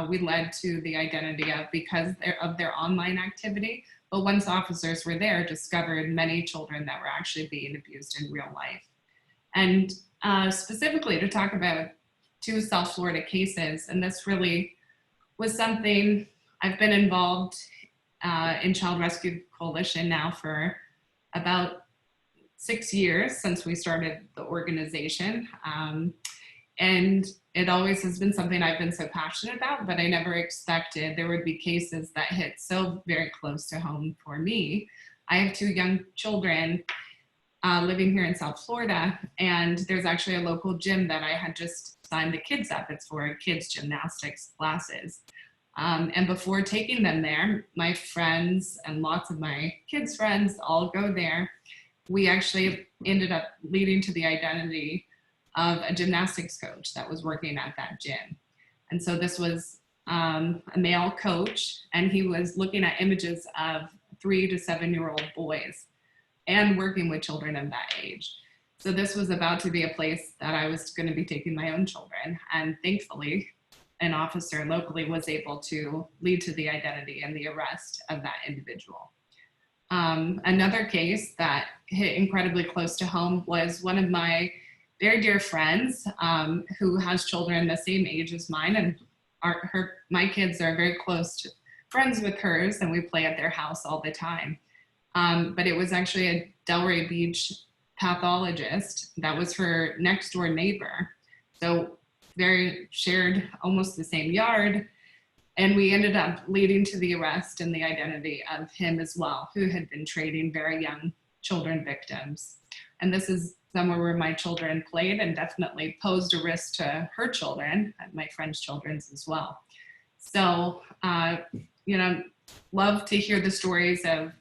we led to the identity of because of their online activity. But once officers were there, discovered many children that were actually being abused in real life. And specifically to talk about 2 South Florida cases, and this really was something I've been involved in Child Rescue Coalition now for about 6 years since we started the organization. And it always has been something I've been so passionate about, but I never expected there would be cases that hit so very close to home for me. I have 2 young children living here in South Florida, and there's actually a local gym that I had just signed the kids up. It's for kids gymnastics classes. And before taking them there, my friends and lots of my kids' friends all go there. We actually ended up leading to the identity of a gymnastics coach that was working at that gym. And so this was a male coach, and he was looking at images of 3 to 7-year-old boys and working with children of that age. So this was about to be a place that I was going to be taking my own children. And thankfully, an officer locally was able to lead to the identity and the arrest of that individual. Another case that hit incredibly close to home was one of my very dear friends who has children the same age as mine, and my kids are very close to friends with hers, and we play at their house all the time. But it was actually a Delray Beach pathologist that was her next door neighbor. So very shared almost the same yard. And we ended up leading to the arrest and the identity of him as well, who had been trading very young children victims. And this is somewhere where my children played and definitely posed a risk to her children, and my friend's children's as well. So, love to hear the stories of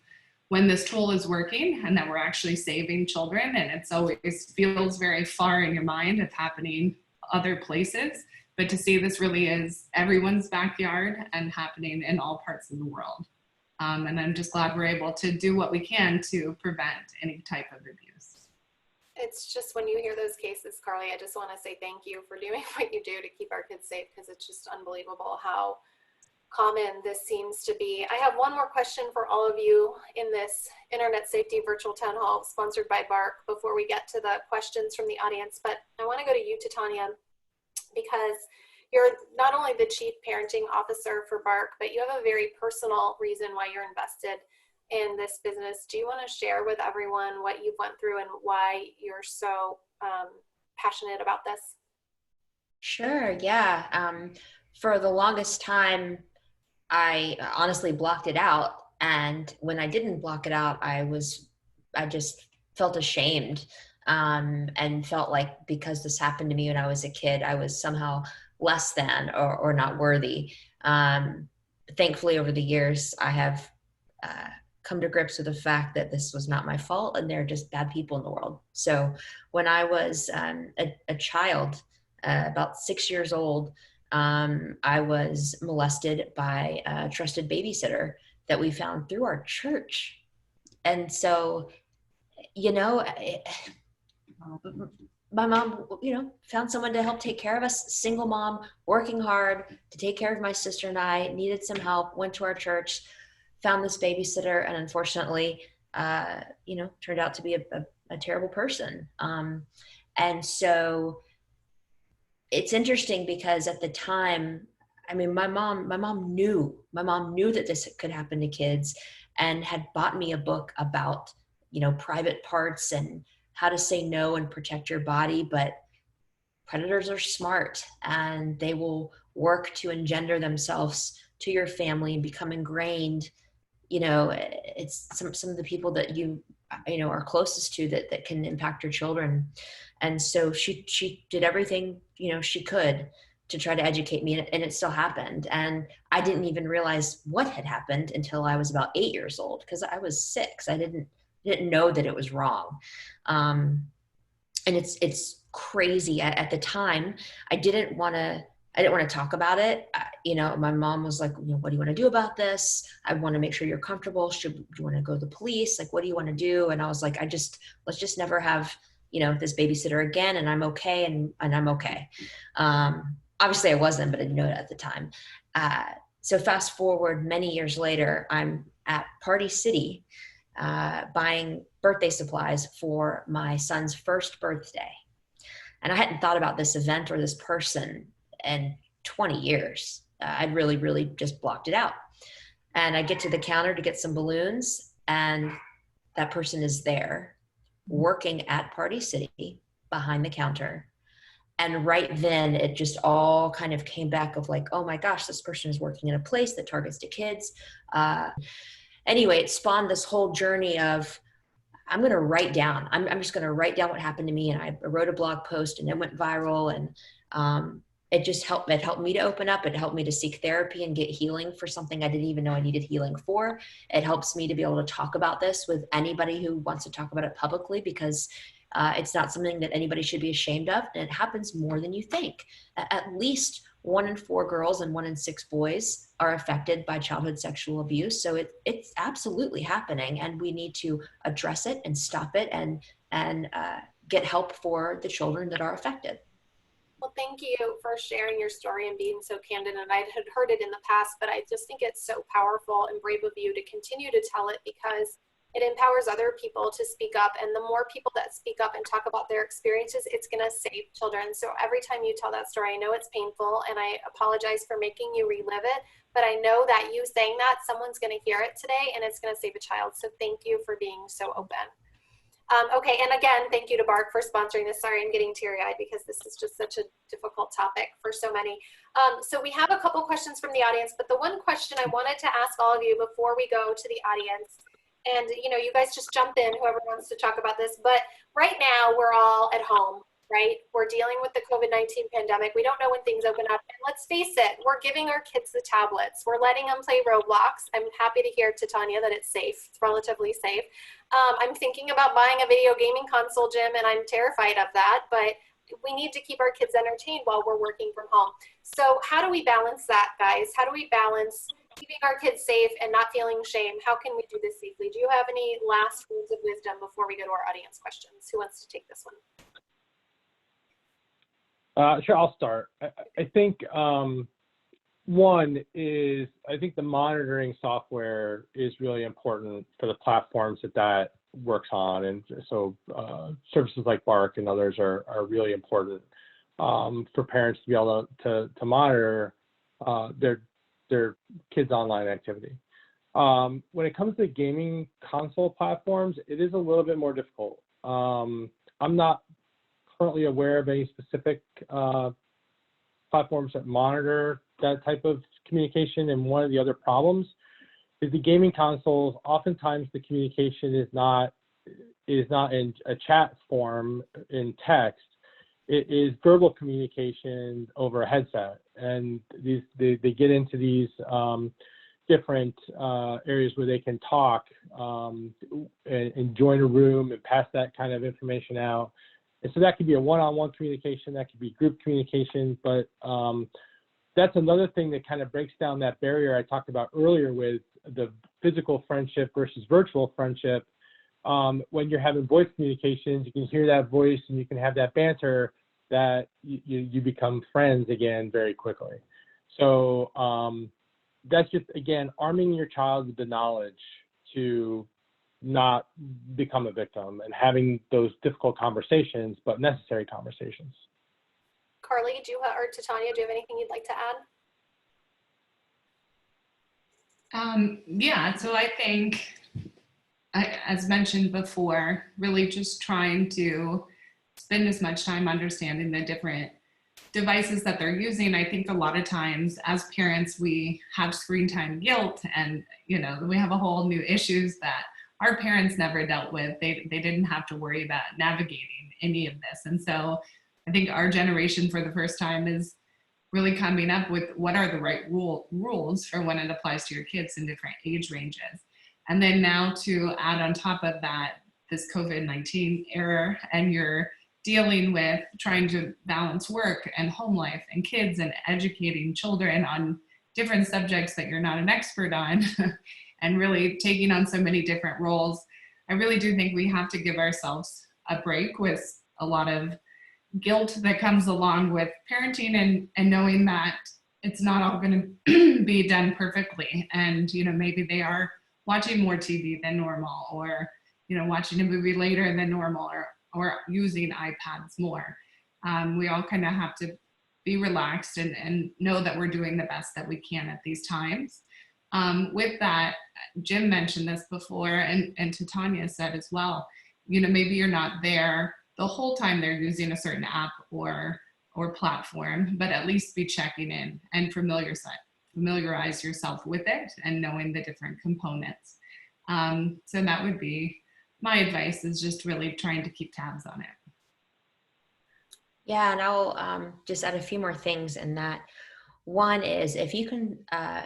when this tool is working and that we're actually saving children. And it's always feels very far in your mind of happening other places, but to see this really is everyone's backyard and happening in all parts of the world. And I'm just glad we're able to do what we can to prevent any type of abuse. It's just when you hear those cases, Carly, I just want to say thank you for doing what you do to keep our kids safe, because it's just unbelievable how common this seems to be. I have one more question for all of you in this Internet Safety Virtual Town Hall sponsored by BARC before we get to the questions from the audience. But I want to go to you, Titania, because you're not only the Chief Parenting Officer for BARC, but you have a very personal reason why you're invested in this business. Do you want to share with everyone what you've went through and why you're so passionate about this? Sure, yeah. For the longest time, I honestly blocked it out. And when I didn't block it out, I just felt ashamed, and felt like because this happened to me when I was a kid, I was somehow less than or not worthy. Thankfully, over the years, I have come to grips with the fact that this was not my fault and there are just bad people in the world. So when I was a child, about 6 years old, I was molested by a trusted babysitter that we found through our church. And so, my mom, found someone to help take care of us, single mom, working hard to take care of my sister and I, needed some help, went to our church, found this babysitter, and unfortunately, turned out to be a terrible person. And so it's interesting because at the time, I mean, my mom knew that this could happen to kids and had bought me a book about, private parts and how to say no and protect your body. But predators are smart and they will work to engender themselves to your family and become ingrained. It's some of the people that you are closest to that can impact your children. And so she did everything, she could to try to educate me, and it still happened. And I didn't even realize what had happened until I was about 8 years old, because I was 6. I didn't know that it was wrong. And it's crazy. At the time, I didn't want to talk about it. My mom was like, what do you want to do about this? I want to make sure you're comfortable. Do you want to go to the police? Like, what do you want to do? And I was like, let's just never have, this babysitter again. And I'm okay. And I'm okay. Obviously I wasn't, but I didn't know it at the time. So fast forward many years later, I'm at Party City, buying birthday supplies for my son's first birthday. And I hadn't thought about this event or this person in 20 years. I'd really, really just blocked it out. And I get to the counter to get some balloons, and that person is there working at Party City behind the counter. And right then it just all kind of came back of like, oh my gosh, this person is working in a place that targets the kids. Anyway, it spawned this whole journey of, I'm going to write down, I'm just going to write down what happened to me. And I wrote a blog post and it went viral, and it just helped me to open up. It helped me to seek therapy and get healing for something I didn't even know I needed healing for. It helps me to be able to talk about this with anybody who wants to talk about it publicly, because it's not something that anybody should be ashamed of. And it happens more than you think. At least 1 in 4 girls and 1 in 6 boys are affected by childhood sexual abuse. So it's absolutely happening, and we need to address it and stop it and get help for the children that are affected. Well, thank you for sharing your story and being so candid. And I had heard it in the past, but I just think it's so powerful and brave of you to continue to tell it, because it empowers other people to speak up. And the more people that speak up and talk about their experiences, it's going to save children. So every time you tell that story, I know it's painful, and I apologize for making you relive it, but I know that you saying that, someone's going to hear it today and it's going to save a child. So thank you for being so open. Okay, and again, thank you to Bark for sponsoring this. Sorry, I'm getting teary-eyed because this is just such a difficult topic for so many. So we have a couple questions from the audience, but the one question I wanted to ask all of you before we go to the audience, and you guys just jump in, whoever wants to talk about this, but right now we're all at home, right? We're dealing with the COVID-19 pandemic. We don't know when things open up, and let's face it, we're giving our kids the tablets. We're letting them play Roblox. I'm happy to hear, Titania, that it's safe, it's relatively safe. I'm thinking about buying a video gaming console, Jim, and I'm terrified of that, but we need to keep our kids entertained while we're working from home. So how do we balance that, guys? How do we balance keeping our kids safe and not feeling shame? How can we do this safely? Do you have any last words of wisdom before we go to our audience questions? Who wants to take this one? Sure, I'll start. I think one is, I think the monitoring software is really important for the platforms that works on. And so services like Bark and others are really important for parents to be able to monitor their kids' online activity. When it comes to gaming console platforms, it is a little bit more difficult. I'm not currently aware of any specific platforms that monitor that type of communication. And one of the other problems is the gaming consoles. Oftentimes, the communication is not in a chat form in text. It is verbal communication over a headset, and they get into these different areas where they can talk and join a room and pass that kind of information out. And so that could be a one-on-one communication, that could be group communication, but that's another thing that kind of breaks down that barrier I talked about earlier with the physical friendship versus virtual friendship. When you're having voice communications, you can hear that voice and you can have that banter, that you become friends again very quickly. So that's just, again, arming your child with the knowledge to not become a victim and having those difficult conversations, but necessary conversations. Carly, or Titania, do you have anything you'd like to add? Yeah, so I think, as mentioned before, really just trying to spend as much time understanding the different devices that they're using. I think a lot of times as parents, we have screen time guilt, and we have a whole new issues that our parents never dealt with. They didn't have to worry about navigating any of this. And so I think our generation for the first time is really coming up with what are the right rules for when it applies to your kids in different age ranges. And then now to add on top of that, this COVID-19 era, and you're dealing with trying to balance work and home life and kids and educating children on different subjects that you're not an expert on and really taking on so many different roles. I really do think we have to give ourselves a break with a lot of guilt that comes along with parenting and knowing that it's not all going to be done perfectly. And, maybe they are watching more TV than normal, or, watching a movie later than normal, or using iPads more. We all kind of have to be relaxed and know that we're doing the best that we can at these times. With that, Jim mentioned this before, and Titania said as well, maybe you're not there the whole time they're using a certain app or platform, but at least be checking in and familiarize yourself with it and knowing the different components. So that would be my advice, is just really trying to keep tabs on it. Yeah, and I'll just add a few more things in that. One is, if you can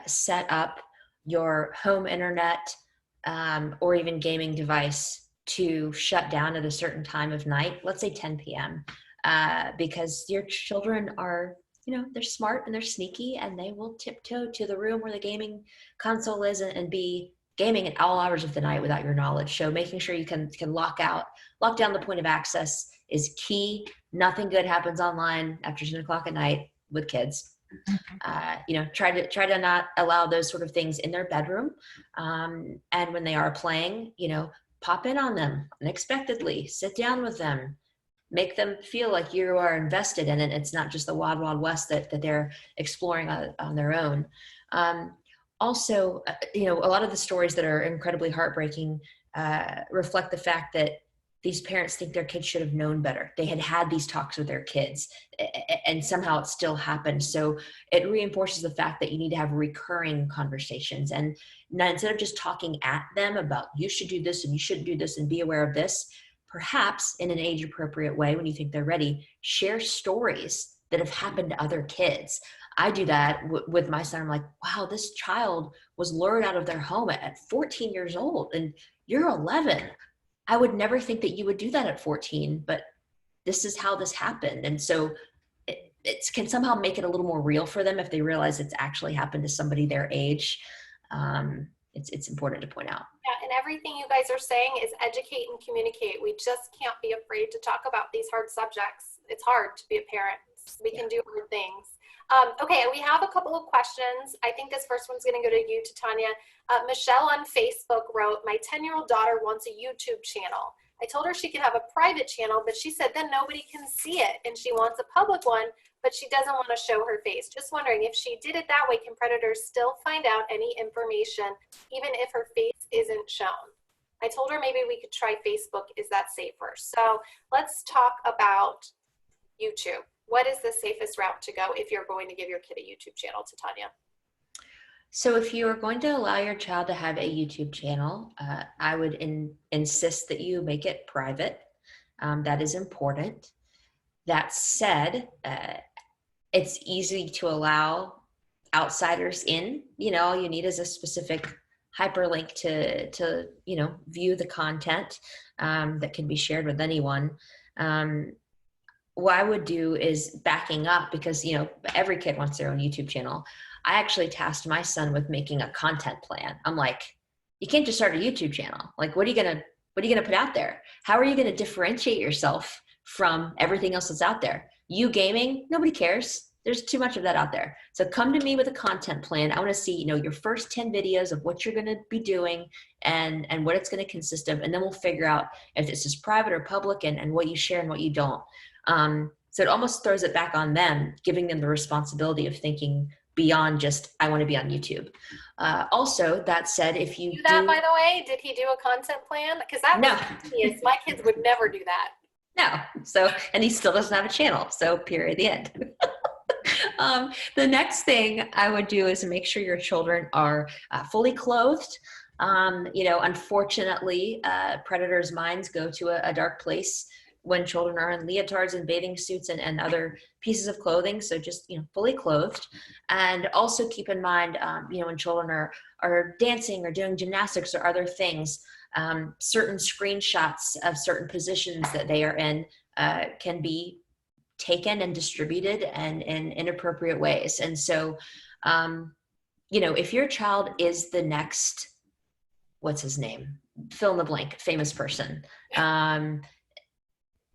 set up your home internet or even gaming device to shut down at a certain time of night, let's say 10 p.m., because your children are, they're smart and they're sneaky, and they will tiptoe to the room where the gaming console is and be gaming at all hours of the night without your knowledge. So making sure you can lock down the point of access is key. Nothing good happens online after 10 o'clock at night with kids. Try to not allow those sort of things in their bedroom. And when they are playing, pop in on them unexpectedly, sit down with them, make them feel like you are invested in it. It's not just the wild, wild west that they're exploring on their own. Also, a lot of the stories that are incredibly heartbreaking reflect the fact that these parents think their kids should have known better. They had these talks with their kids, and somehow it still happened. So it reinforces the fact that you need to have recurring conversations. And now, instead of just talking at them about, you should do this and you shouldn't do this and be aware of this, perhaps in an age-appropriate way, when you think they're ready, share stories that have happened to other kids. I do that with my son. I'm like, wow, this child was lured out of their home at 14 years old, and you're 11. I would never think that you would do that at 14, but this is how this happened. And so it can somehow make it a little more real for them if they realize it's actually happened to somebody their age. It's important to point out. Yeah, and everything you guys are saying is educate and communicate. We just can't be afraid to talk about these hard subjects. It's hard to be a parent. We can do hard things. Okay, we have a couple of questions. I think this first one's going to go to you, Titania. Michelle on Facebook wrote, my 10-year-old daughter wants a YouTube channel. I told her she could have a private channel, but she said then nobody can see it, and she wants a public one, but she doesn't want to show her face. Just wondering, if she did it that way, can predators still find out any information, even if her face isn't shown? I told her maybe we could try Facebook. Is that safer? So let's talk about YouTube. What is the safest route to go if you're going to give your kid a YouTube channel, Titania? So if you are going to allow your child to have a YouTube channel, I would insist that you make it private. That is important. That said, it's easy to allow outsiders in. All you need is a specific hyperlink to view the content that can be shared with anyone. What I would do is backing up, because every kid wants their own YouTube channel. I actually tasked my son with making a content plan. I'm like, you can't just start a YouTube channel. Like, what are you gonna put out there? How are you gonna differentiate yourself from everything else that's out there? You gaming, nobody cares. There's too much of that out there. So come to me with a content plan. I want to see, your first 10 videos of what you're going to be doing and what it's going to consist of. And then we'll figure out if this is private or public and what you share and what you don't. So it almost throws it back on them, giving them the responsibility of thinking beyond just, I want to be on YouTube. Also, that said, if you do that, by the way, did he do a content plan? Because that was genius. My kids would never do that. No. So, and he still doesn't have a channel. So period, the end. The next thing I would do is make sure your children are fully clothed. Unfortunately, predators' minds go to a dark place when children are in leotards and bathing suits and other pieces of clothing. So just, fully clothed. And also keep in mind, when children are dancing or doing gymnastics or other things, certain screenshots of certain positions that they are in can be taken and distributed and in inappropriate ways. And so, if your child is the next, what's his name? Fill in the blank, famous person.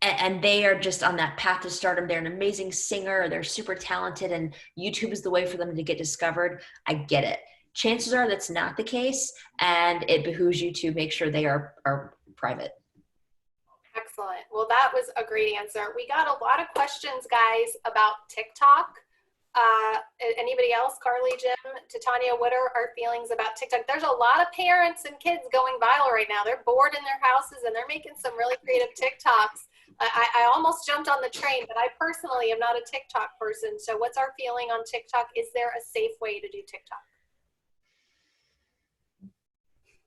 And they are just on that path to stardom. They're an amazing singer, or they're super talented, and YouTube is the way for them to get discovered. I get it. Chances are that's not the case, and it behooves you to make sure they are private. Excellent. Well, that was a great answer. We got a lot of questions, guys, about TikTok. Anybody else? Carly, Jim, Titania, what are our feelings about TikTok? There's a lot of parents and kids going viral right now. They're bored in their houses and they're making some really creative TikToks. I almost jumped on the train, but I personally am not a TikTok person. So what's our feeling on TikTok? Is there a safe way to do TikTok?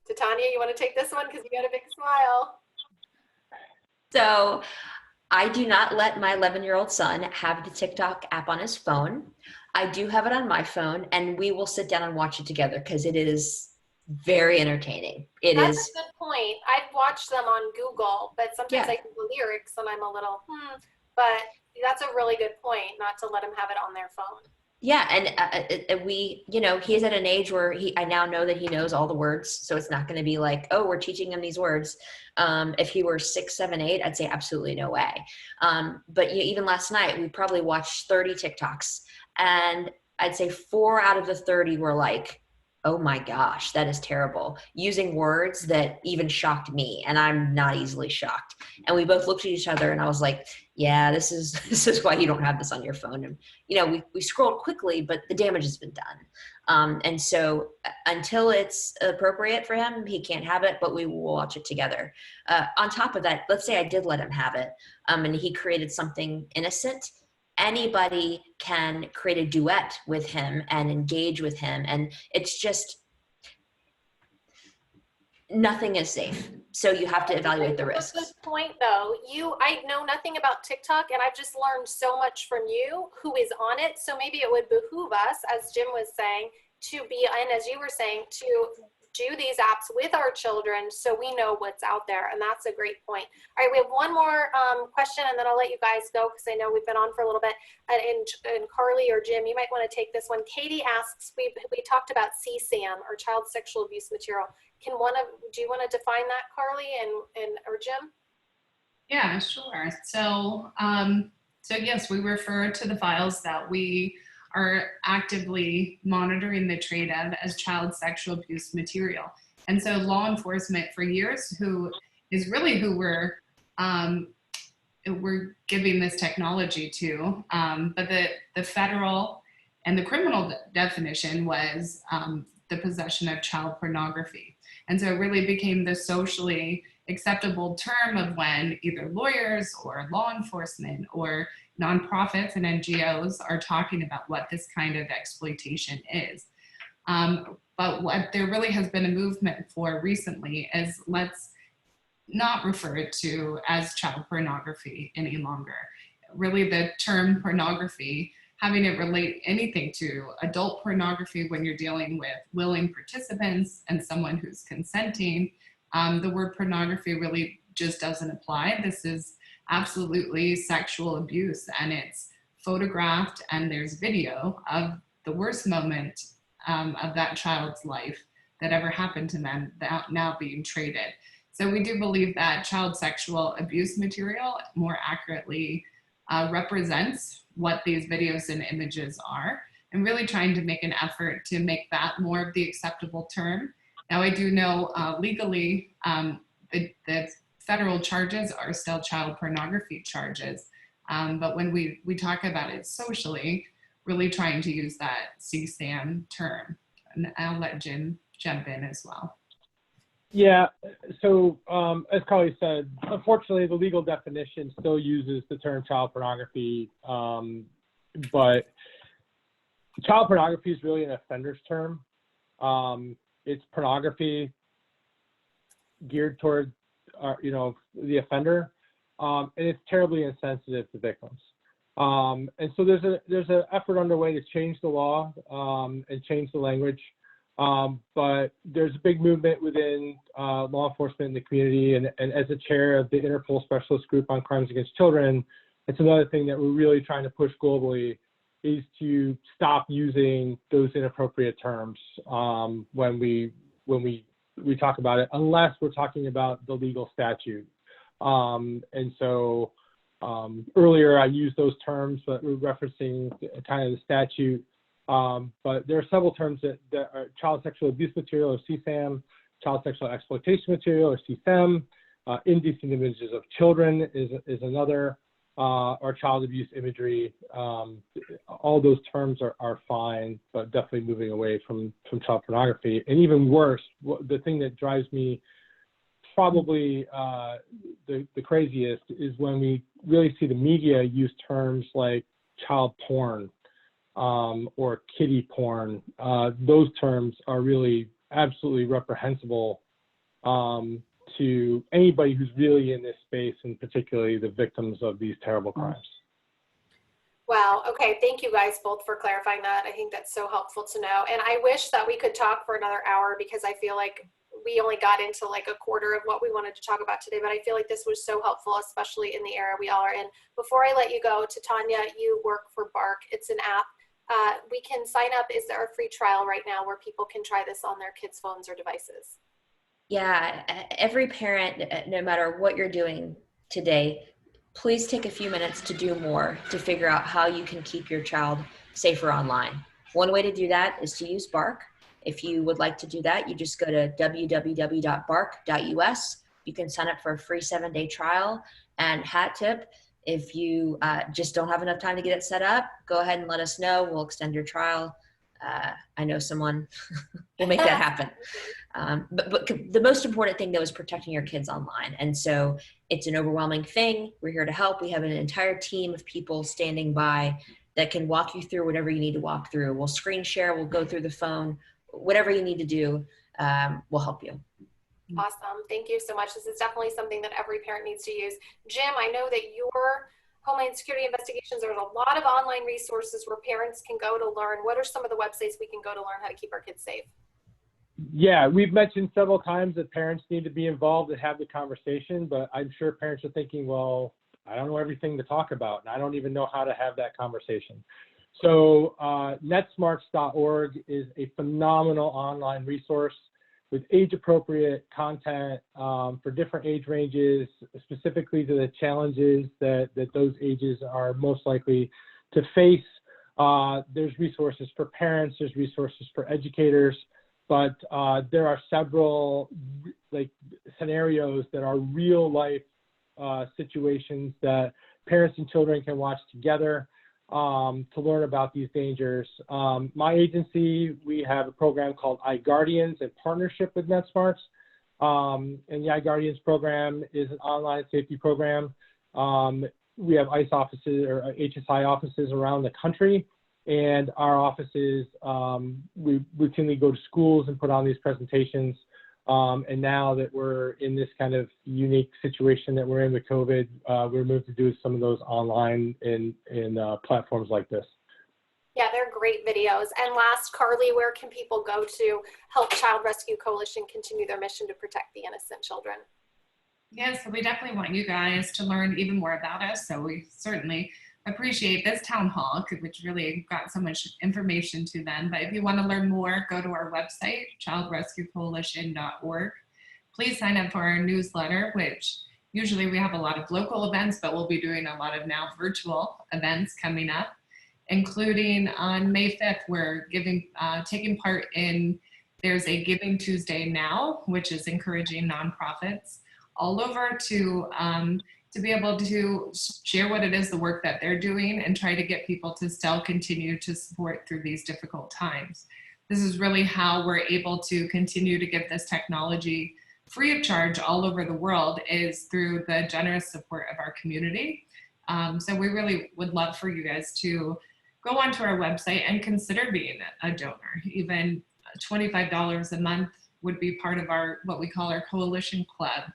Titania, you want to take this one because you got a big smile. So I do not let my 11-year-old son have the TikTok app on his phone. I do have it on my phone, and we will sit down and watch it together because it is very entertaining. That's a good point. I've watched them on Google, but sometimes I do the lyrics and I'm a little, but that's a really good point, not to let him have it on their phone. Yeah, and we, he's at an age where I now know that he knows all the words, so it's not going to be like, oh, we're teaching him these words. If he were 6, 7, 8, I'd say absolutely no way. But even last night, we probably watched 30 TikToks, and I'd say 4 out of the 30 were like, oh my gosh, that is terrible, using words that even shocked me, and I'm not easily shocked. And we both looked at each other, and I was like, yeah, this is why you don't have this on your phone. And we scrolled quickly, but the damage has been done. And so until it's appropriate for him, he can't have it, but we will watch it together. On top of that, let's say I did let him have it, and he created something innocent. Anybody can create a duet with him and engage with him. And it's just, nothing is safe. So you have to evaluate the risks. That's a good point, though. I know nothing about TikTok, and I've just learned so much from you who is on it. So maybe it would behoove us, as Jim was saying, to be, and as you were saying, to do these apps with our children so we know what's out there. And that's a great point. All right, we have one more question, and then I'll let you guys go because I know we've been on for a little bit. And Carly or Jim, you might want to take this one. Katie asks, we talked about CSAM, or child sexual abuse material. Do you want to define that, Carly or Jim? Yeah, sure. So yes, we refer to the files that we are actively monitoring the trade of as child sexual abuse material. And so law enforcement for years, who is really who we're giving this technology to, but the federal and the criminal definition was the possession of child pornography. And so it really became the socially acceptable term of when either lawyers or law enforcement or nonprofits and NGOs are talking about what this kind of exploitation is. But what there really has been a movement for recently is let's not refer it to as child pornography any longer. Really the term pornography, having it relate anything to adult pornography when you're dealing with willing participants and someone who's consenting, the word pornography really just doesn't apply. This is absolutely sexual abuse, and it's photographed and there's video of the worst moment of that child's life that ever happened to them that now being traded. So we do believe that child sexual abuse material more accurately represents what these videos and images are, and really trying to make an effort to make that more of the acceptable term. Now I do know legally the federal charges are still child pornography charges, but when we talk about it socially, really trying to use that CSAM term. And I'll let Jim jump in as well. Yeah, so as Carly said, unfortunately, the legal definition still uses the term child pornography, but child pornography is really an offender's term. It's pornography geared toward, the offender, and it's terribly insensitive to victims. And so there's an effort underway to change the law and change the language. But there's a big movement within law enforcement in the community, and as a chair of the Interpol Specialist Group on Crimes Against Children, it's another thing that we're really trying to push globally is to stop using those inappropriate terms when we talk about it, unless we're talking about the legal statute. And so earlier I used those terms, but we're referencing kind of the statute. But there are several terms that are child sexual abuse material, or CSAM, child sexual exploitation material, or CSEM, indecent images of children is another, or child abuse imagery. All those terms are fine, but definitely moving away from child pornography. And even worse, the thing that drives me probably the craziest is when we really see the media use terms like child porn, or kiddie porn. Those terms are really absolutely reprehensible to anybody who's really in this space, and particularly the victims of these terrible crimes. Wow. Okay. Thank you guys both for clarifying that. I think that's so helpful to know. And I wish that we could talk for another hour, because I feel like we only got into like a quarter of what we wanted to talk about today, but I feel like this was so helpful, especially in the era we all are in. Before I let you go, Titania, you work for Bark. It's an app. We can sign up. Is there a free trial right now where people can try this on their kids' phones or devices? Yeah, every parent, no matter what you're doing today, please take a few minutes to do more to figure out how you can keep your child safer online. One way to do that is to use Bark. If you would like to do that, you just go to www.bark.us. You can sign up for a free 7-day trial. And hat tip, if you just don't have enough time to get it set up, go ahead and let us know. We'll extend your trial. I know someone will make that happen. But the most important thing, though, is protecting your kids online. And so it's an overwhelming thing. We're here to help. We have an entire team of people standing by that can walk you through whatever you need to walk through. We'll screen share. We'll go through the phone. Whatever you need to do, we'll help you. Awesome. Thank you so much. This is definitely something that every parent needs to use. Jim, I know that your Homeland Security investigations, there's a lot of online resources where parents can go to learn. What are some of the websites we can go to learn how to keep our kids safe? Yeah, we've mentioned several times that parents need to be involved and have the conversation, but I'm sure parents are thinking, well, I don't know everything to talk about, and I don't even know how to have that conversation. So netsmarts.org is a phenomenal online resource with age-appropriate content for different age ranges, specifically to the challenges that those ages are most likely to face. There's resources for parents, there's resources for educators, but there are several scenarios that are real-life situations that parents and children can watch together to learn about these dangers. My agency, we have a program called iGuardians in partnership with NetSmarts And the iGuardians program is an online safety program. We have ICE offices or HSI offices around the country, and our offices, we routinely go to schools and put on these presentations. And now that we're in this kind of unique situation that we're in with COVID, we're moved to do some of those online in platforms like this. Yeah, they're great videos. And last, Carly, where can people go to help Child Rescue Coalition continue their mission to protect the innocent children? Yeah, so we definitely want you guys to learn even more about us. So we certainly appreciate this town hall, which really got so much information to them. But if you want to learn more, go to our website, childrescuecoalition.org. Please sign up for our newsletter, which usually we have a lot of local events, but we'll be doing a lot of now virtual events coming up, including on May 5th, we're taking part in, there's a Giving Tuesday Now, which is encouraging nonprofits all over to be able to share what it is, the work that they're doing, and try to get people to still continue to support through these difficult times. This is really how we're able to continue to give this technology free of charge all over the world, is through the generous support of our community. So we really would love for you guys to go onto our website and consider being a donor. Even $25 a month would be part of our, what we call our coalition club.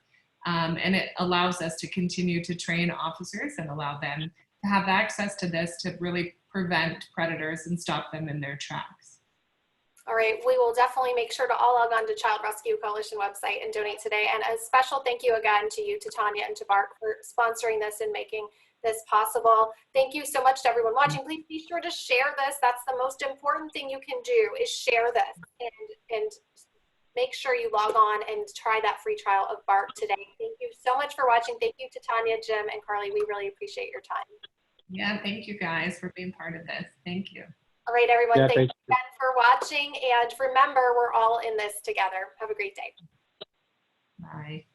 And it allows us to continue to train officers and allow them to have access to this to really prevent predators and stop them in their tracks. All right, we will definitely make sure to all log on to Child Rescue Coalition website and donate today. And a special thank you again to you, Titania, and to Bark for sponsoring this and making this possible. Thank you so much to everyone watching. Please be sure to share this. That's the most important thing you can do, is share this, and make sure you log on and try that free trial of Bark today. Thank you so much for watching. Thank you to Tanya, Jim, and Carly. We really appreciate your time. Yeah, thank you guys for being part of this. Thank you. All right, everyone. Yeah, thank you thank you again for watching. And remember, we're all in this together. Have a great day. Bye.